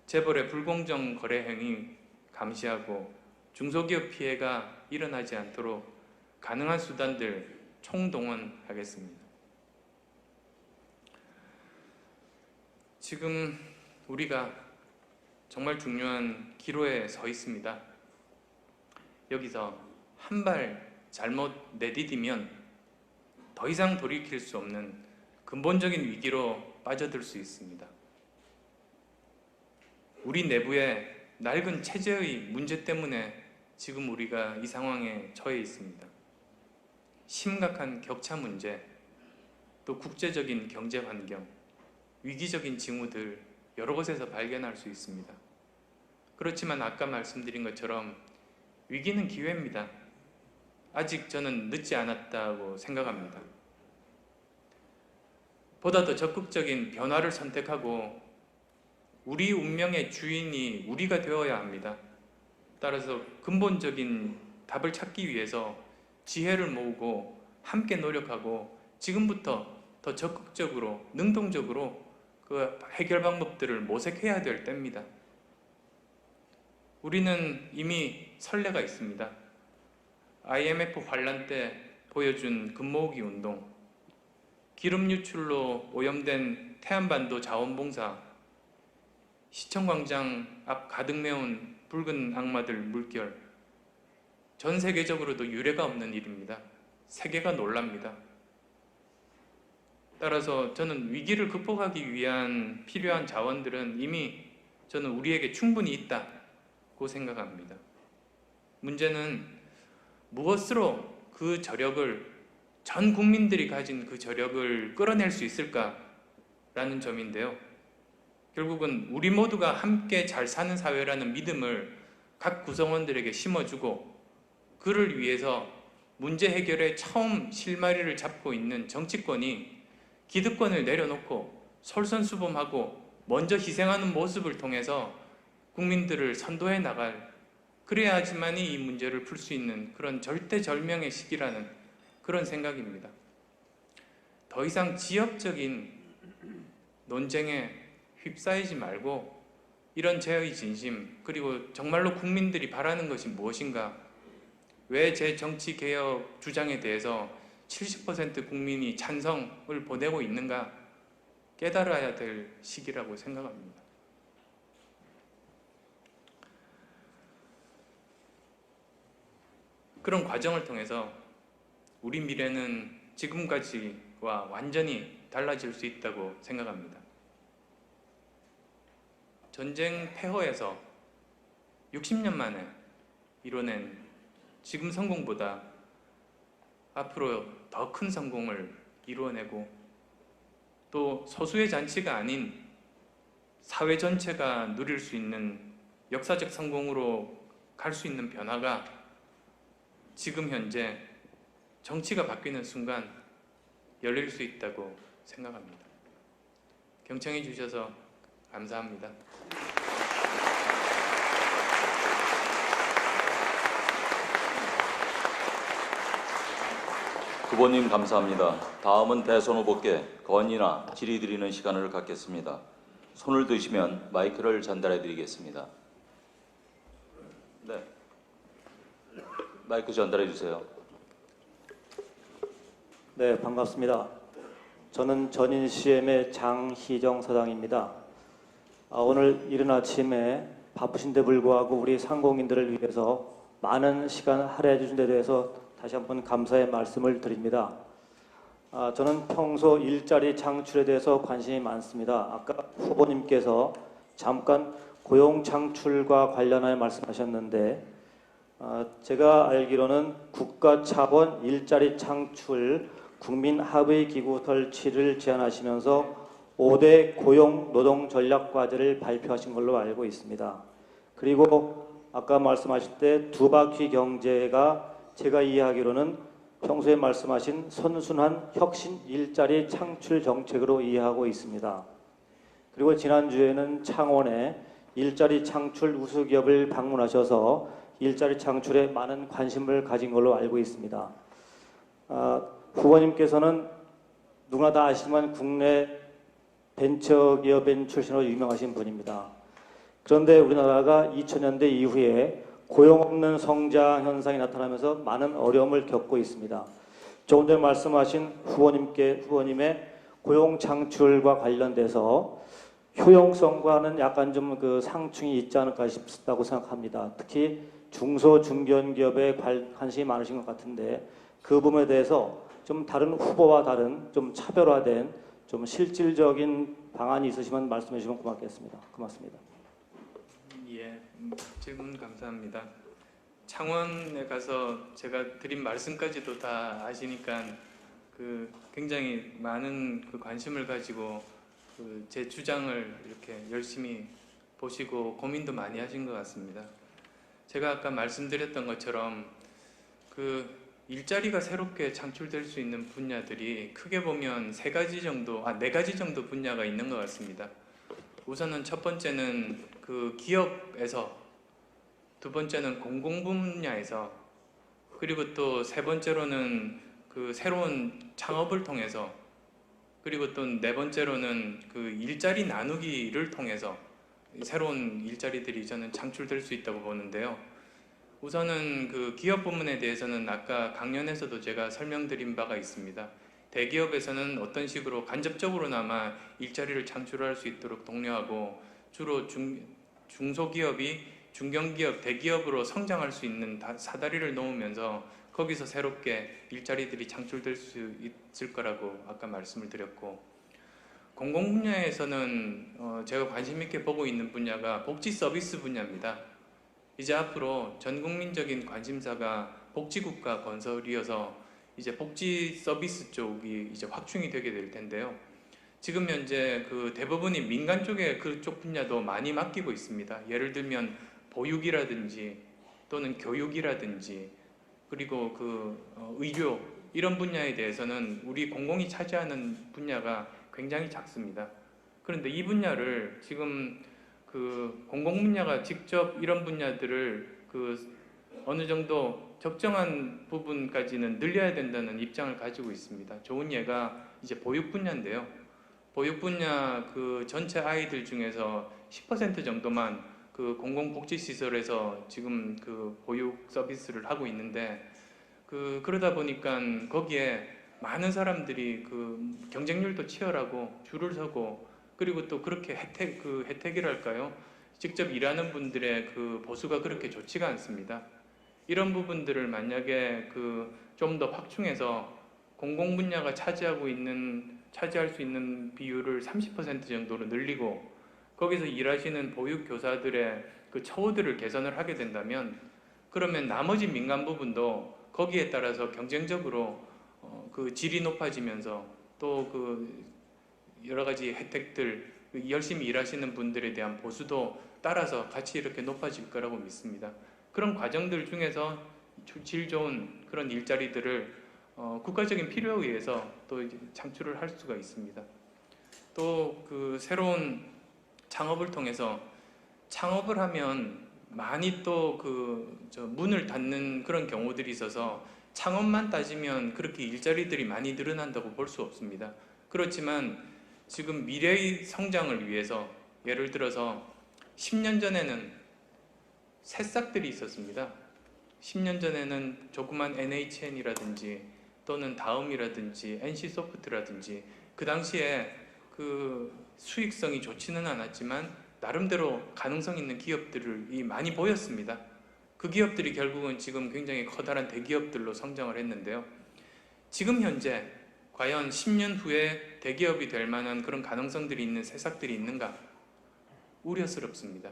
재벌의 불공정 거래 행위 감시하고 중소기업 피해가 일어나지 않도록 가능한 수단들 총동원하겠습니다. 지금 우리가 정말 중요한 기로에 서 있습니다. 여기서 한 발 잘못 내디디면 더 이상 돌이킬 수 없는 근본적인 위기로 빠져들 수 있습니다. 우리 내부의 낡은 체제의 문제 때문에 지금 우리가 이 상황에 처해 있습니다. 심각한 격차 문제, 또 국제적인 경제 환경, 위기적인 징후들 여러 곳에서 발견할 수 있습니다. 그렇지만 아까 말씀드린 것처럼 위기는 기회입니다. 아직 저는 늦지 않았다고 생각합니다. 보다 더 적극적인 변화를 선택하고 우리 운명의 주인이 우리가 되어야 합니다. 따라서 근본적인 답을 찾기 위해서 지혜를 모으고 함께 노력하고 지금부터 더 적극적으로, 능동적으로 그 해결 방법들을 모색해야 될 때입니다. 우리는 이미 선례가 있습니다. IMF 환란 때 보여준 금모으기 운동, 기름 유출로 오염된 태안반도 자원봉사, 시청광장 앞 가득 메운 붉은 악마들 물결, 전 세계적으로도 유례가 없는 일입니다. 세계가 놀랍니다. 따라서 저는 위기를 극복하기 위한 필요한 자원들은 이미 저는 우리에게 충분히 있다고 생각합니다. 문제는 무엇으로 그 저력을, 전 국민들이 가진 그 저력을 끌어낼 수 있을까라는 점인데요. 결국은 우리 모두가 함께 잘 사는 사회라는 믿음을 각 구성원들에게 심어주고, 그를 위해서 문제 해결에 처음 실마리를 잡고 있는 정치권이 기득권을 내려놓고 솔선수범하고 먼저 희생하는 모습을 통해서 국민들을 선도해 나갈, 그래야지만이 이 문제를 풀 수 있는 그런 절대절명의 시기라는 그런 생각입니다. 더 이상 지역적인 논쟁에 휩싸이지 말고 이런 제의 진심, 그리고 정말로 국민들이 바라는 것이 무엇인가, 왜 제 정치개혁 주장에 대해서 70% 국민이 찬성을 보내고 있는가 깨달아야 될 시기라고 생각합니다. 그런 과정을 통해서 우리 미래는 지금까지와 완전히 달라질 수 있다고 생각합니다. 전쟁 폐허에서 60년 만에 이뤄낸 지금 성공보다 앞으로 더 큰 성공을 이루어내고, 또 소수의 잔치가 아닌 사회 전체가 누릴 수 있는 역사적 성공으로 갈 수 있는 변화가 지금 현재 정치가 바뀌는 순간 열릴 수 있다고 생각합니다. 경청해 주셔서 감사합니다. 후보님 감사합니다. 다음은 대선 후보께 건의나 질의 드리는 시간을 갖겠습니다. 손을 드시면 마이크를 전달해 드리겠습니다. 네, 마이크 전달해 주세요. 네, 반갑습니다. 저는 전인 CM의 장희정 사장입니다. 오늘 이른 아침에 바쁘신데 불구하고 우리 상공인들을 위해서 많은 시간 할애해 주신 데 대해서 다시 한번 감사의 말씀을 드립니다. 저는 평소 일자리 창출에 대해서 관심이 많습니다. 아까 후보님께서 잠깐 고용 창출과 관련하여 말씀하셨는데 제가 알기로는 국가차원 일자리 창출 국민합의기구 설치를 제안하시면서 5대 고용 노동 전략 과제를 발표하신 걸로 알고 있습니다. 그리고 아까 말씀하실 때 두 바퀴 경제가 제가 이해하기로는 평소에 말씀하신 선순환 혁신 일자리 창출 정책으로 이해하고 있습니다. 그리고 지난주에는 창원에 일자리 창출 우수기업을 방문하셔서 일자리 창출에 많은 관심을 가진 걸로 알고 있습니다. 후보님께서는 누구나 다 아시지만 국내 벤처기업인 출신으로 유명하신 분입니다. 그런데 우리나라가 2000년대 이후에 고용 없는 성장 현상이 나타나면서 많은 어려움을 겪고 있습니다. 조금 전에 말씀하신 후보님의 고용 창출과 관련돼서 효용성과는 약간 좀 그 상충이 있지 않을까 싶다고 생각합니다. 특히 중소 중견기업에 관심이 많으신 것 같은데 그 부분에 대해서 좀 다른 후보와 다른 좀 차별화된 좀 실질적인 방안이 있으시면 말씀해 주시면 고맙겠습니다. 고맙습니다. 예, 질문 감사합니다. 창원에 가서 제가 드린 말씀까지도 다 아시니까 굉장히 많은 관심을 가지고 제 주장을 이렇게 열심히 보시고 고민도 많이 하신 것 같습니다. 제가 아까 말씀드렸던 것처럼 일자리가 새롭게 창출될 수 있는 분야들이 크게 보면 네 가지 정도 분야가 있는 것 같습니다. 우선은 첫 번째는 기업에서, 두 번째는 공공 분야에서, 그리고 또 세 번째로는 새로운 창업을 통해서, 그리고 또 네 번째로는 일자리 나누기를 통해서 새로운 일자리들이 저는 창출될 수 있다고 보는데요. 우선은 기업 부문에 대해서는 아까 강연에서도 제가 설명드린 바가 있습니다. 대기업에서는 어떤 식으로 간접적으로나마 일자리를 창출할 수 있도록 독려하고 주로 중소기업이 중견기업, 대기업으로 성장할 수 있는 사다리를 놓으면서 거기서 새롭게 일자리들이 창출될 수 있을 거라고 아까 말씀을 드렸고, 공공 분야에서는 제가 관심 있게 보고 있는 분야가 복지 서비스 분야입니다. 이제 앞으로 전 국민적인 관심사가 복지국가 건설이어서 이제 복지 서비스 쪽이 이제 확충이 되게 될 텐데요. 지금 현재 대부분이 민간 쪽에 그쪽 분야도 많이 맡기고 있습니다. 예를 들면 보육이라든지 또는 교육이라든지 그리고 의료 이런 분야에 대해서는 우리 공공이 차지하는 분야가 굉장히 작습니다. 그런데 이 분야를 지금 공공 분야가 직접 이런 분야들을 어느 정도 적정한 부분까지는 늘려야 된다는 입장을 가지고 있습니다. 좋은 예가 이제 보육 분야인데요. 보육 분야 전체 아이들 중에서 10% 정도만 공공복지시설에서 지금 보육 서비스를 하고 있는데 그러다 보니까 거기에 많은 사람들이 경쟁률도 치열하고 줄을 서고, 그리고 또 그렇게 혜택이랄까요? 직접 일하는 분들의 보수가 그렇게 좋지가 않습니다. 이런 부분들을 만약에 좀 더 확충해서 공공 분야가 차지할 수 있는 비율을 30% 정도로 늘리고 거기서 일하시는 보육 교사들의 처우들을 개선을 하게 된다면, 그러면 나머지 민간 부분도 거기에 따라서 경쟁적으로 질이 높아지면서 또 여러 가지 혜택들, 열심히 일하시는 분들에 대한 보수도 따라서 같이 이렇게 높아질 거라고 믿습니다. 그런 과정들 중에서 질 좋은 그런 일자리들을 국가적인 필요에 의해서 또 이제 창출을 할 수가 있습니다. 또 새로운 창업을 통해서 창업을 하면 많이 또 문을 닫는 그런 경우들이 있어서 창업만 따지면 그렇게 일자리들이 많이 늘어난다고 볼 수 없습니다. 그렇지만 지금 미래의 성장을 위해서 예를 들어서 10년 전에는 새싹들이 있었습니다. 10년 전에는 조그만 NHN이라든지 또는 다음이라든지 NC소프트라든지 그 당시에 그 수익성이 좋지는 않았지만 나름대로 가능성 있는 기업들이 많이 보였습니다. 그 기업들이 결국은 지금 굉장히 커다란 대기업들로 성장을 했는데요. 지금 현재 과연 10년 후에 대기업이 될 만한 그런 가능성들이 있는 새싹들이 있는가? 우려스럽습니다.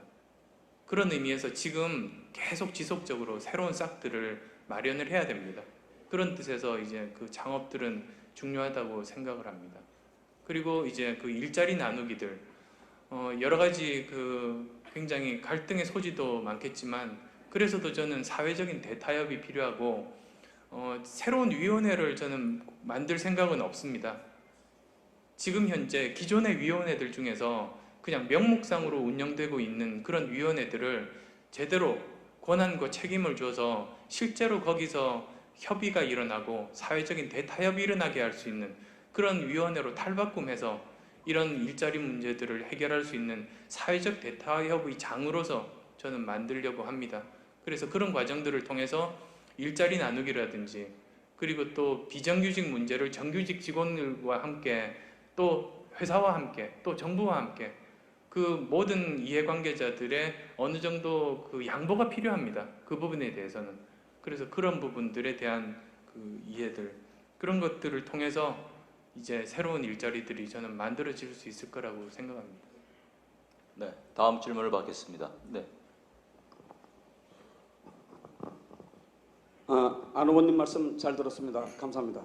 그런 의미에서 지금 계속 지속적으로 새로운 싹들을 마련을 해야 됩니다. 그런 뜻에서 이제 그 창업들은 중요하다고 생각을 합니다. 그리고 이제 그 일자리 나누기들, 여러 가지 그 굉장히 갈등의 소지도 많겠지만 그래서도 저는 사회적인 대타협이 필요하고 새로운 위원회를 저는 만들 생각은 없습니다. 지금 현재 기존의 위원회들 중에서 그냥 명목상으로 운영되고 있는 그런 위원회들을 제대로 권한과 책임을 줘서 실제로 거기서 협의가 일어나고 사회적인 대타협이 일어나게 할 수 있는 그런 위원회로 탈바꿈해서 이런 일자리 문제들을 해결할 수 있는 사회적 대타협의 장으로서 저는 만들려고 합니다. 그래서 그런 과정들을 통해서 일자리 나누기라든지 그리고 또 비정규직 문제를 정규직 직원들과 함께 또 회사와 함께 또 정부와 함께 그 모든 이해관계자들의 어느 정도 그 양보가 필요합니다. 그 부분에 대해서는. 그래서 그런 부분들에 대한 그 이해들 그런 것들을 통해서 이제 새로운 일자리들이 저는 만들어질 수 있을 거라고 생각합니다. 네, 다음 질문을 받겠습니다. 네. 안 의원님 말씀 잘 들었습니다. 감사합니다.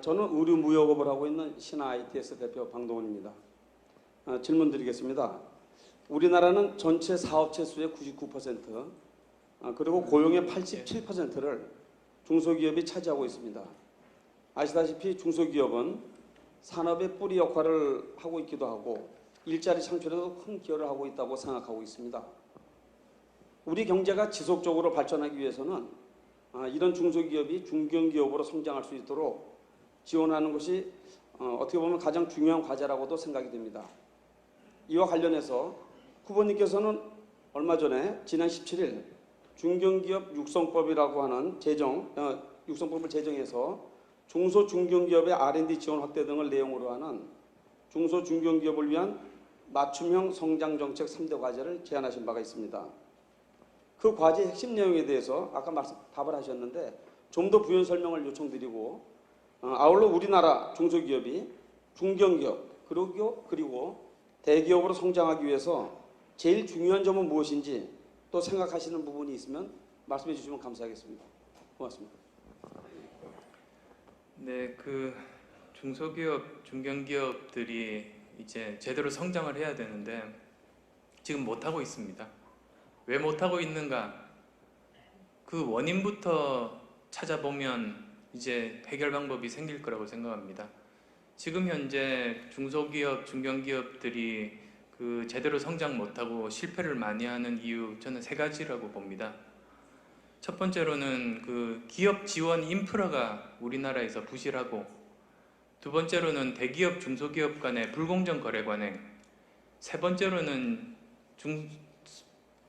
저는 의류무역업을 하고 있는 신ITS 대표 방동원입니다. 질문 드리겠습니다. 우리나라는 전체 사업체 수의 99% 그리고 고용의 87%를 중소기업이 차지하고 있습니다. 아시다시피 중소기업은 산업의 뿌리 역할을 하고 있기도 하고 일자리 창출에도 큰 기여를 하고 있다고 생각하고 있습니다. 우리 경제가 지속적으로 발전하기 위해서는 이런 중소기업이 중견기업으로 성장할 수 있도록 지원하는 것이 어떻게 보면 가장 중요한 과제라고도 생각이 됩니다. 이와 관련해서 후보님께서는 얼마 전에 지난 17일 중견기업 육성법이라고 하는 육성법을 제정해서 중소중견기업의 R&D 지원 확대 등을 내용으로 하는 중소중견기업을 위한 맞춤형 성장정책 3대 과제를 제안하신 바가 있습니다. 그 과제의 핵심 내용에 대해서 아까 답을 하셨는데 좀 더 부연 설명을 요청드리고 아울러 우리나라 중소기업이 중견기업 그리고 대기업으로 성장하기 위해서 제일 중요한 점은 무엇인지 또 생각하시는 부분이 있으면 말씀해 주시면 감사하겠습니다. 고맙습니다. 네, 그 중소기업, 중견기업들이 이제 제대로 성장을 해야 되는데 지금 못하고 있습니다. 왜 못하고 있는가? 그 원인부터 찾아보면 이제 해결 방법이 생길 거라고 생각합니다. 지금 현재 중소기업, 중견기업들이 그 제대로 성장 못하고 실패를 많이 하는 이유 저는 세 가지라고 봅니다. 첫 번째로는 그 기업 지원 인프라가 우리나라에서 부실하고 두 번째로는 대기업, 중소기업 간의 불공정 거래 관행 세 번째로는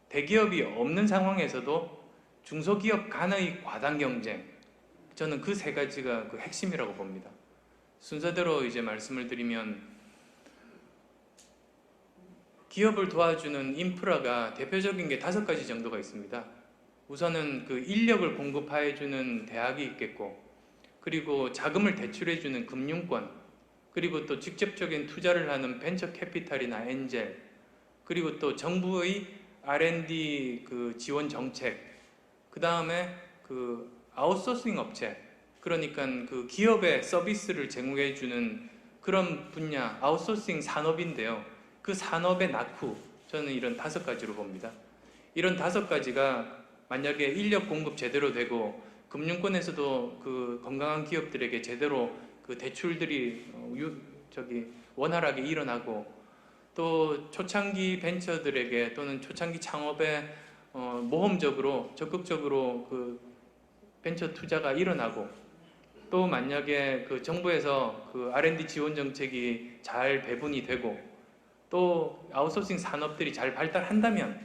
대기업이 없는 상황에서도 중소기업 간의 과당 경쟁 저는 그 세 가지가 그 핵심이라고 봅니다. 순서대로 이제 말씀을 드리면 기업을 도와주는 인프라가 대표적인 게 5가지 정도가 있습니다. 우선은 그 인력을 공급해주는 대학이 있겠고 그리고 자금을 대출해주는 금융권 그리고 또 직접적인 투자를 하는 벤처 캐피탈이나 엔젤 그리고 또 정부의 R&D 그 지원 정책 그 다음에 그 아웃소싱 업체 그러니까 그 기업의 서비스를 제공해주는 그런 분야 아웃소싱 산업인데요. 그 산업의 낙후 저는 이런 5가지로 봅니다. 이런 5가지가 만약에 인력 공급 제대로 되고 금융권에서도 그 건강한 기업들에게 제대로 그 대출들이 원활하게 일어나고 또 초창기 벤처들에게 또는 초창기 창업에 모험적으로 적극적으로 그 벤처 투자가 일어나고 또 만약에 그 정부에서 그 R&D 지원 정책이 잘 배분이 되고 또 아웃소싱 산업들이 잘 발달한다면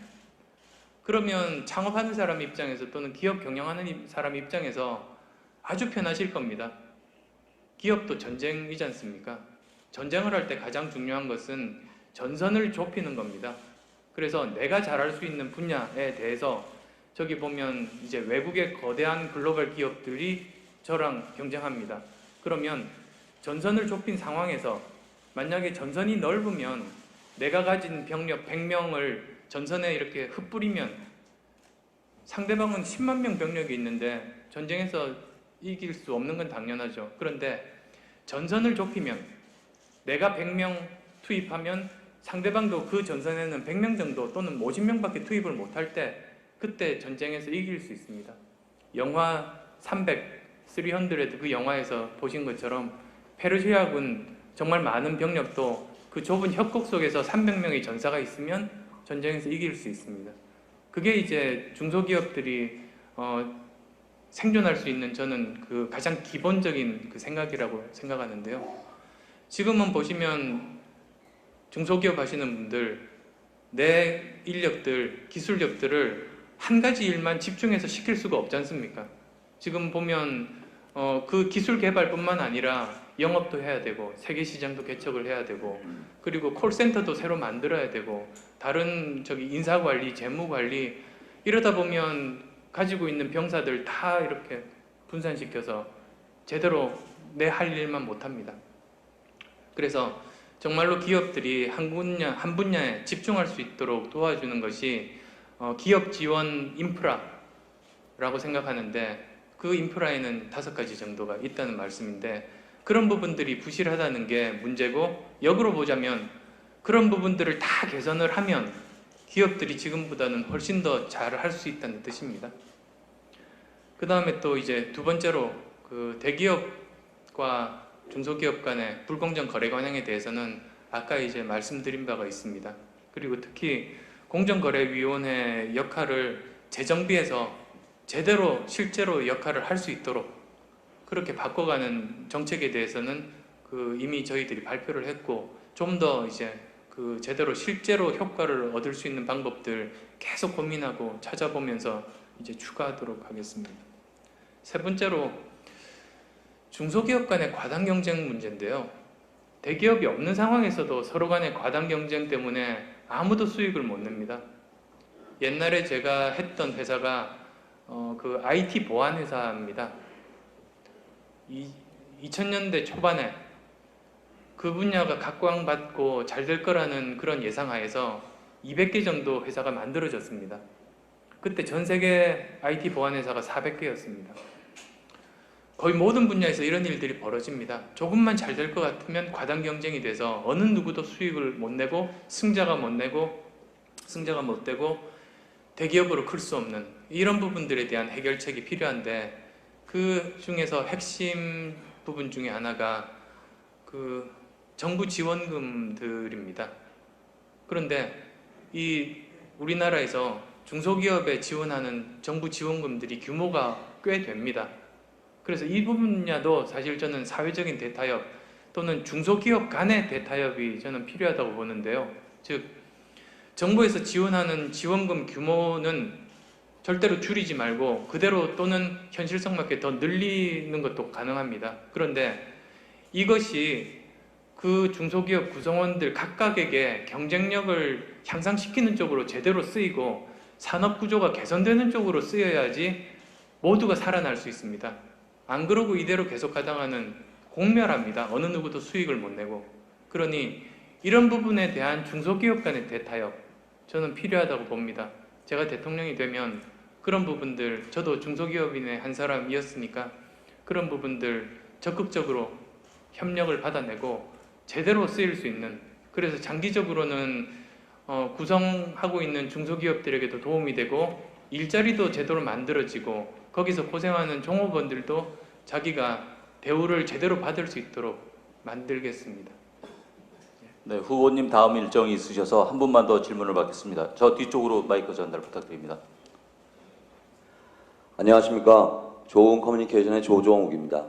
그러면 창업하는 사람 입장에서 또는 기업 경영하는 사람 입장에서 아주 편하실 겁니다. 기업도 전쟁이지 않습니까? 전쟁을 할 때 가장 중요한 것은 전선을 좁히는 겁니다. 그래서 내가 잘할 수 있는 분야에 대해서 저기 보면 이제 외국의 거대한 글로벌 기업들이 저랑 경쟁합니다. 그러면 전선을 좁힌 상황에서 만약에 전선이 넓으면 내가 가진 병력 100명을 전선에 이렇게 흩뿌리면 상대방은 10만 명 병력이 있는데 전쟁에서 이길 수 없는 건 당연하죠. 그런데 전선을 좁히면 내가 100명 투입하면 상대방도 그 전선에는 100명 정도 또는 50명밖에 투입을 못할 때 그때 전쟁에서 이길 수 있습니다. 영화 300 그 영화에서 보신 것처럼 페르시아군 정말 많은 병력도 그 좁은 협곡 속에서 300명의 전사가 있으면 전쟁에서 이길 수 있습니다. 그게 이제 중소기업들이 생존할 수 있는 저는 그 가장 기본적인 그 생각이라고 생각하는데요. 지금은 보시면 중소기업 하시는 분들 내 인력들, 기술력들을 한 가지 일만 집중해서 시킬 수가 없지 않습니까? 지금 보면 그 기술 개발뿐만 아니라 영업도 해야 되고 세계 시장도 개척을 해야 되고 그리고 콜센터도 새로 만들어야 되고 다른 인사 관리, 재무 관리 이러다 보면 가지고 있는 병사들 다 이렇게 분산시켜서 제대로 내 할 일만 못 합니다. 그래서 정말로 기업들이 한 분야에 집중할 수 있도록 도와주는 것이 기업 지원 인프라라고 생각하는데 그 인프라에는 5가지 정도가 있다는 말씀인데 그런 부분들이 부실하다는 게 문제고 역으로 보자면 그런 부분들을 다 개선을 하면 기업들이 지금보다는 훨씬 더 잘 할 수 있다는 뜻입니다. 그 다음에 또 이제 두 번째로 그 대기업과 중소기업 간의 불공정 거래 관행에 대해서는 아까 이제 말씀드린 바가 있습니다. 그리고 특히 공정거래위원회 역할을 재정비해서 제대로 실제로 역할을 할 수 있도록 그렇게 바꿔가는 정책에 대해서는 이미 저희들이 발표를 했고 좀 더 이제 제대로 실제로 효과를 얻을 수 있는 방법들 계속 고민하고 찾아보면서 이제 추가하도록 하겠습니다. 세 번째로 중소기업 간의 과당 경쟁 문제인데요. 대기업이 없는 상황에서도 서로 간의 과당 경쟁 때문에 아무도 수익을 못 냅니다. 옛날에 제가 했던 회사가 그 IT 보안 회사입니다. 2000년대 초반에 그 분야가 각광받고 잘 될 거라는 그런 예상하에서 200개 정도 회사가 만들어졌습니다. 그때 전 세계 IT 보안 회사가 400개였습니다. 거의 모든 분야에서 이런 일들이 벌어집니다. 조금만 잘 될 것 같으면 과당 경쟁이 돼서 어느 누구도 수익을 못 내고 승자가 못 되고 대기업으로 클 수 없는 이런 부분들에 대한 해결책이 필요한데 그 중에서 핵심 부분 중에 하나가 그 정부 지원금들입니다. 그런데 우리나라에서 중소기업에 지원하는 정부 지원금들이 규모가 꽤 됩니다. 그래서 이 분야도 사실 저는 사회적인 대타협 또는 중소기업 간의 대타협이 저는 필요하다고 보는데요. 즉 정부에서 지원하는 지원금 규모는 절대로 줄이지 말고 그대로 또는 현실성 맞게 더 늘리는 것도 가능합니다. 그런데 이것이 그 중소기업 구성원들 각각에게 경쟁력을 향상시키는 쪽으로 제대로 쓰이고 산업구조가 개선되는 쪽으로 쓰여야지 모두가 살아날 수 있습니다. 안 그러고 이대로 계속 가다가는 공멸합니다. 어느 누구도 수익을 못 내고. 그러니 이런 부분에 대한 중소기업 간의 대타협 저는 필요하다고 봅니다. 제가 대통령이 되면 그런 부분들, 저도 중소기업인의 한 사람이었으니까 그런 부분들 적극적으로 협력을 받아내고 제대로 쓰일 수 있는, 그래서 장기적으로는 구성하고 있는 중소기업들에게도 도움이 되고 일자리도 제대로 만들어지고 거기서 고생하는 종업원들도 자기가 대우를 제대로 받을 수 있도록 만들겠습니다. 네, 후보님 다음 일정이 있으셔서 한 분만 더 질문을 받겠습니다. 저 뒤쪽으로 마이크 전달 부탁드립니다. 안녕하십니까. 좋은 커뮤니케이션의 조종욱입니다.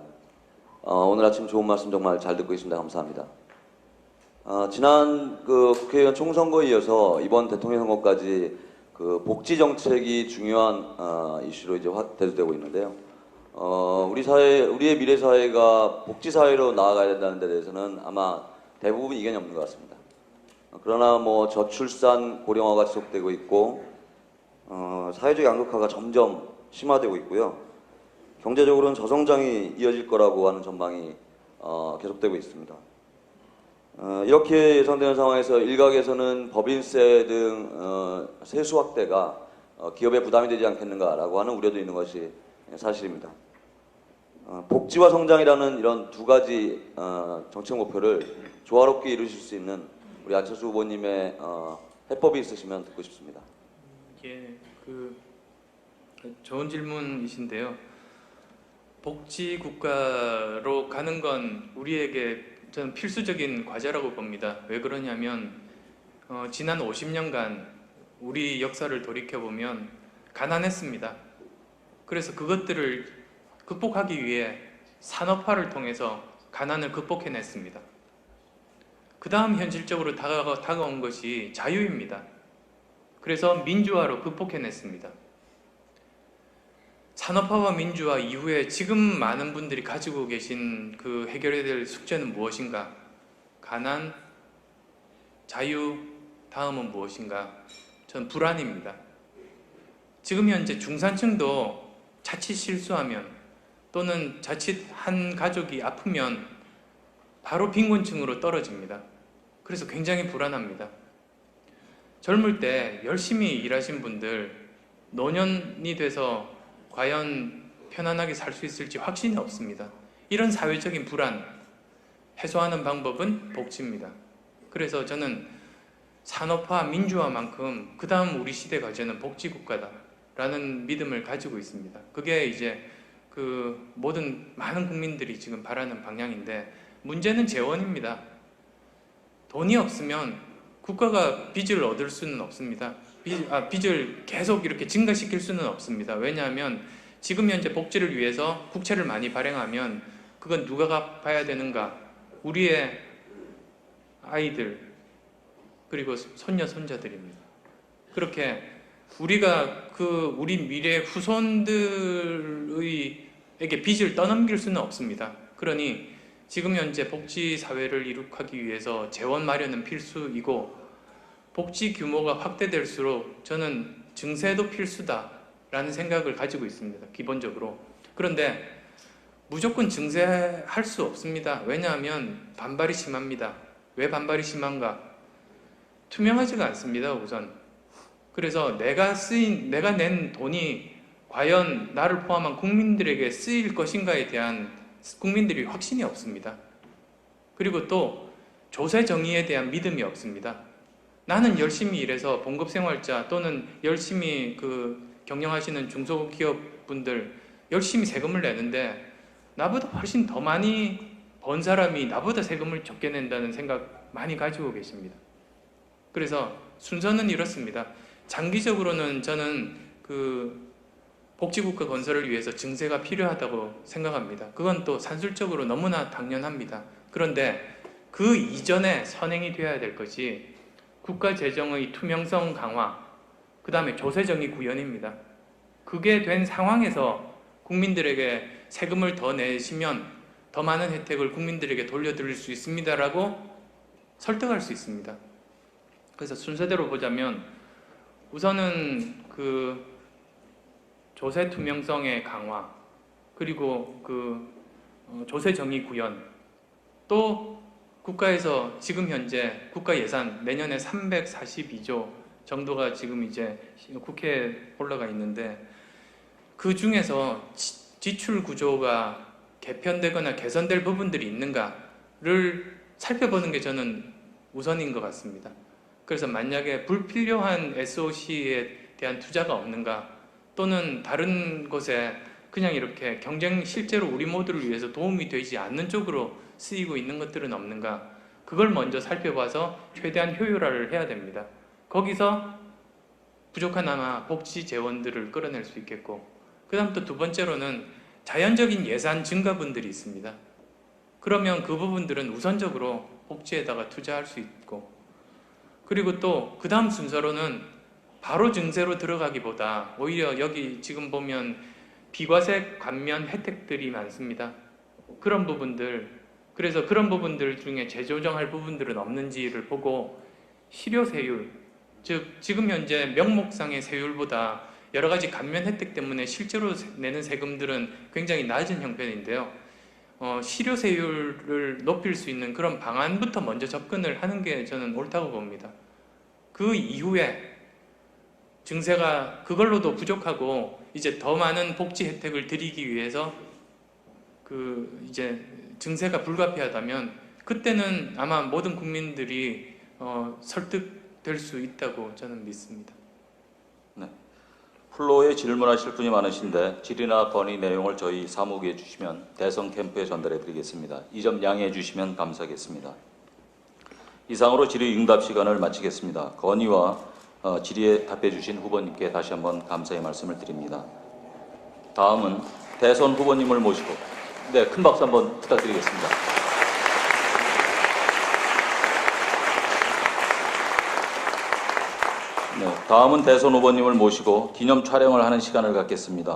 오늘 아침 좋은 말씀 정말 잘 듣고 있습니다. 감사합니다. 지난 국회의원 총선거에 이어서 이번 대통령 선거까지 복지 정책이 중요한 이슈로 이제 대두되고 있는데요. 우리의 미래 사회가 복지 사회로 나아가야 된다는 데 대해서는 아마 대부분 이견이 없는 것 같습니다. 그러나 저출산 고령화가 지속되고 있고 사회적 양극화가 점점 심화되고 있고요. 경제적으로는 저성장이 이어질 거라고 하는 전망이 계속되고 있습니다. 이렇게 예상되는 상황에서 일각에서는 법인세 등 세수 확대가 기업에 부담이 되지 않겠는가라고 하는 우려도 있는 것이 사실입니다. 복지와 성장이라는 이런 두 가지 정책 목표를 조화롭게 이루실 수 있는 우리 안철수 후보님의 해법이 있으시면 듣고 싶습니다. 예, 좋은 질문이신데요. 복지 국가로 가는 건 우리에게 저는 필수적인 과제라고 봅니다. 왜 그러냐면 지난 50년간 우리 역사를 돌이켜보면 가난했습니다. 그래서 그것들을 극복하기 위해 산업화를 통해서 가난을 극복해냈습니다. 그 다음 현실적으로 다가온 것이 자유입니다. 그래서 민주화로 극복해냈습니다. 산업화와 민주화 이후에 지금 많은 분들이 가지고 계신 해결해야 될 숙제는 무엇인가? 가난, 자유, 다음은 무엇인가? 저는 불안입니다. 지금 현재 중산층도 자칫 실수하면 또는 자칫 한 가족이 아프면 바로 빈곤층으로 떨어집니다. 그래서 굉장히 불안합니다. 젊을 때 열심히 일하신 분들 노년이 돼서 과연 편안하게 살 수 있을지 확신이 없습니다. 이런 사회적인 불안 해소하는 방법은 복지입니다. 그래서 저는 산업화, 민주화만큼 그 다음 우리 시대 과제는 복지국가다라는 믿음을 가지고 있습니다. 그게 이제 많은 국민들이 지금 바라는 방향인데 문제는 재원입니다. 돈이 없으면 국가가 빚을 얻을 수는 없습니다. 빚을 계속 이렇게 증가시킬 수는 없습니다. 왜냐하면 지금 현재 복지를 위해서 국채를 많이 발행하면 그건 누가 갚아야 되는가? 우리의 아이들 그리고 손녀 손자들입니다. 그렇게 우리가 우리 미래 후손들에게 빚을 떠넘길 수는 없습니다. 그러니 지금 현재 복지 사회를 이룩하기 위해서 재원 마련은 필수이고 복지 규모가 확대될수록 저는 증세도 필수다라는 생각을 가지고 있습니다. 기본적으로. 그런데 무조건 증세할 수 없습니다. 왜냐하면 반발이 심합니다. 왜 반발이 심한가? 투명하지가 않습니다. 우선. 그래서 내가 낸 돈이 과연 나를 포함한 국민들에게 쓰일 것인가에 대한 국민들이 확신이 없습니다. 그리고 또 조세 정의에 대한 믿음이 없습니다. 나는 열심히 일해서 봉급생활자 또는 열심히 경영하시는 중소기업분들 열심히 세금을 내는데 나보다 훨씬 더 많이 번 사람이 나보다 세금을 적게 낸다는 생각 많이 가지고 계십니다. 그래서 순서는 이렇습니다. 장기적으로는 저는 복지국가 건설을 위해서 증세가 필요하다고 생각합니다. 그건 또 산술적으로 너무나 당연합니다. 그런데 그 이전에 선행이 되어야 될 것이 국가 재정의 투명성 강화, 그 다음에 조세정의 구현입니다. 그게 된 상황에서 국민들에게 세금을 더 내시면 더 많은 혜택을 국민들에게 돌려드릴 수 있습니다라고 설득할 수 있습니다. 그래서 순서대로 보자면 우선은 조세 투명성의 강화, 그리고 조세정의 구현, 또 국가에서 지금 현재 국가 예산 내년에 342조 정도가 지금 이제 국회에 올라가 있는데 그 중에서 지출 구조가 개편되거나 개선될 부분들이 있는가를 살펴보는 게 저는 우선인 것 같습니다. 그래서 만약에 불필요한 SOC에 대한 투자가 없는가 또는 다른 곳에 그냥 이렇게 실제로 우리 모두를 위해서 도움이 되지 않는 쪽으로 쓰이고 있는 것들은 없는가, 그걸 먼저 살펴봐서 최대한 효율화를 해야 됩니다. 거기서 부족한 복지 재원들을 끌어낼 수 있겠고, 그 다음 또 두 번째로는 자연적인 예산 증가분들이 있습니다. 그러면 그 부분들은 우선적으로 복지에다가 투자할 수 있고, 그리고 또 그 다음 순서로는 바로 증세로 들어가기보다 오히려 여기 지금 보면 비과세 감면 혜택들이 많습니다. 그런 부분들, 그래서 그런 부분들 중에 재조정할 부분들은 없는지를 보고 실효세율, 즉 지금 현재 명목상의 세율보다 여러 가지 감면 혜택 때문에 실제로 내는 세금들은 굉장히 낮은 형편인데요. 실효세율을 높일 수 있는 그런 방안부터 먼저 접근을 하는 게 저는 옳다고 봅니다. 그 이후에 증세가 그걸로도 부족하고 이제 더 많은 복지 혜택을 드리기 위해서 이제 증세가 불가피하다면 그때는 아마 모든 국민들이 설득될 수 있다고 저는 믿습니다. 네. 플로어에 질문하실 분이 많으신데 질의나 건의 내용을 저희 사무국에 주시면 대선 캠프에 전달해 드리겠습니다. 이 점 양해해 주시면 감사하겠습니다. 이상으로 질의 응답 시간을 마치겠습니다. 건의와 질의에 답해 주신 후보님께 다시 한번 감사의 말씀을 드립니다. 다음은 대선 후보님을 모시고 큰 박수 한번 부탁드리겠습니다. 다음은 대선 후보님을 모시고 기념 촬영을 하는 시간을 갖겠습니다.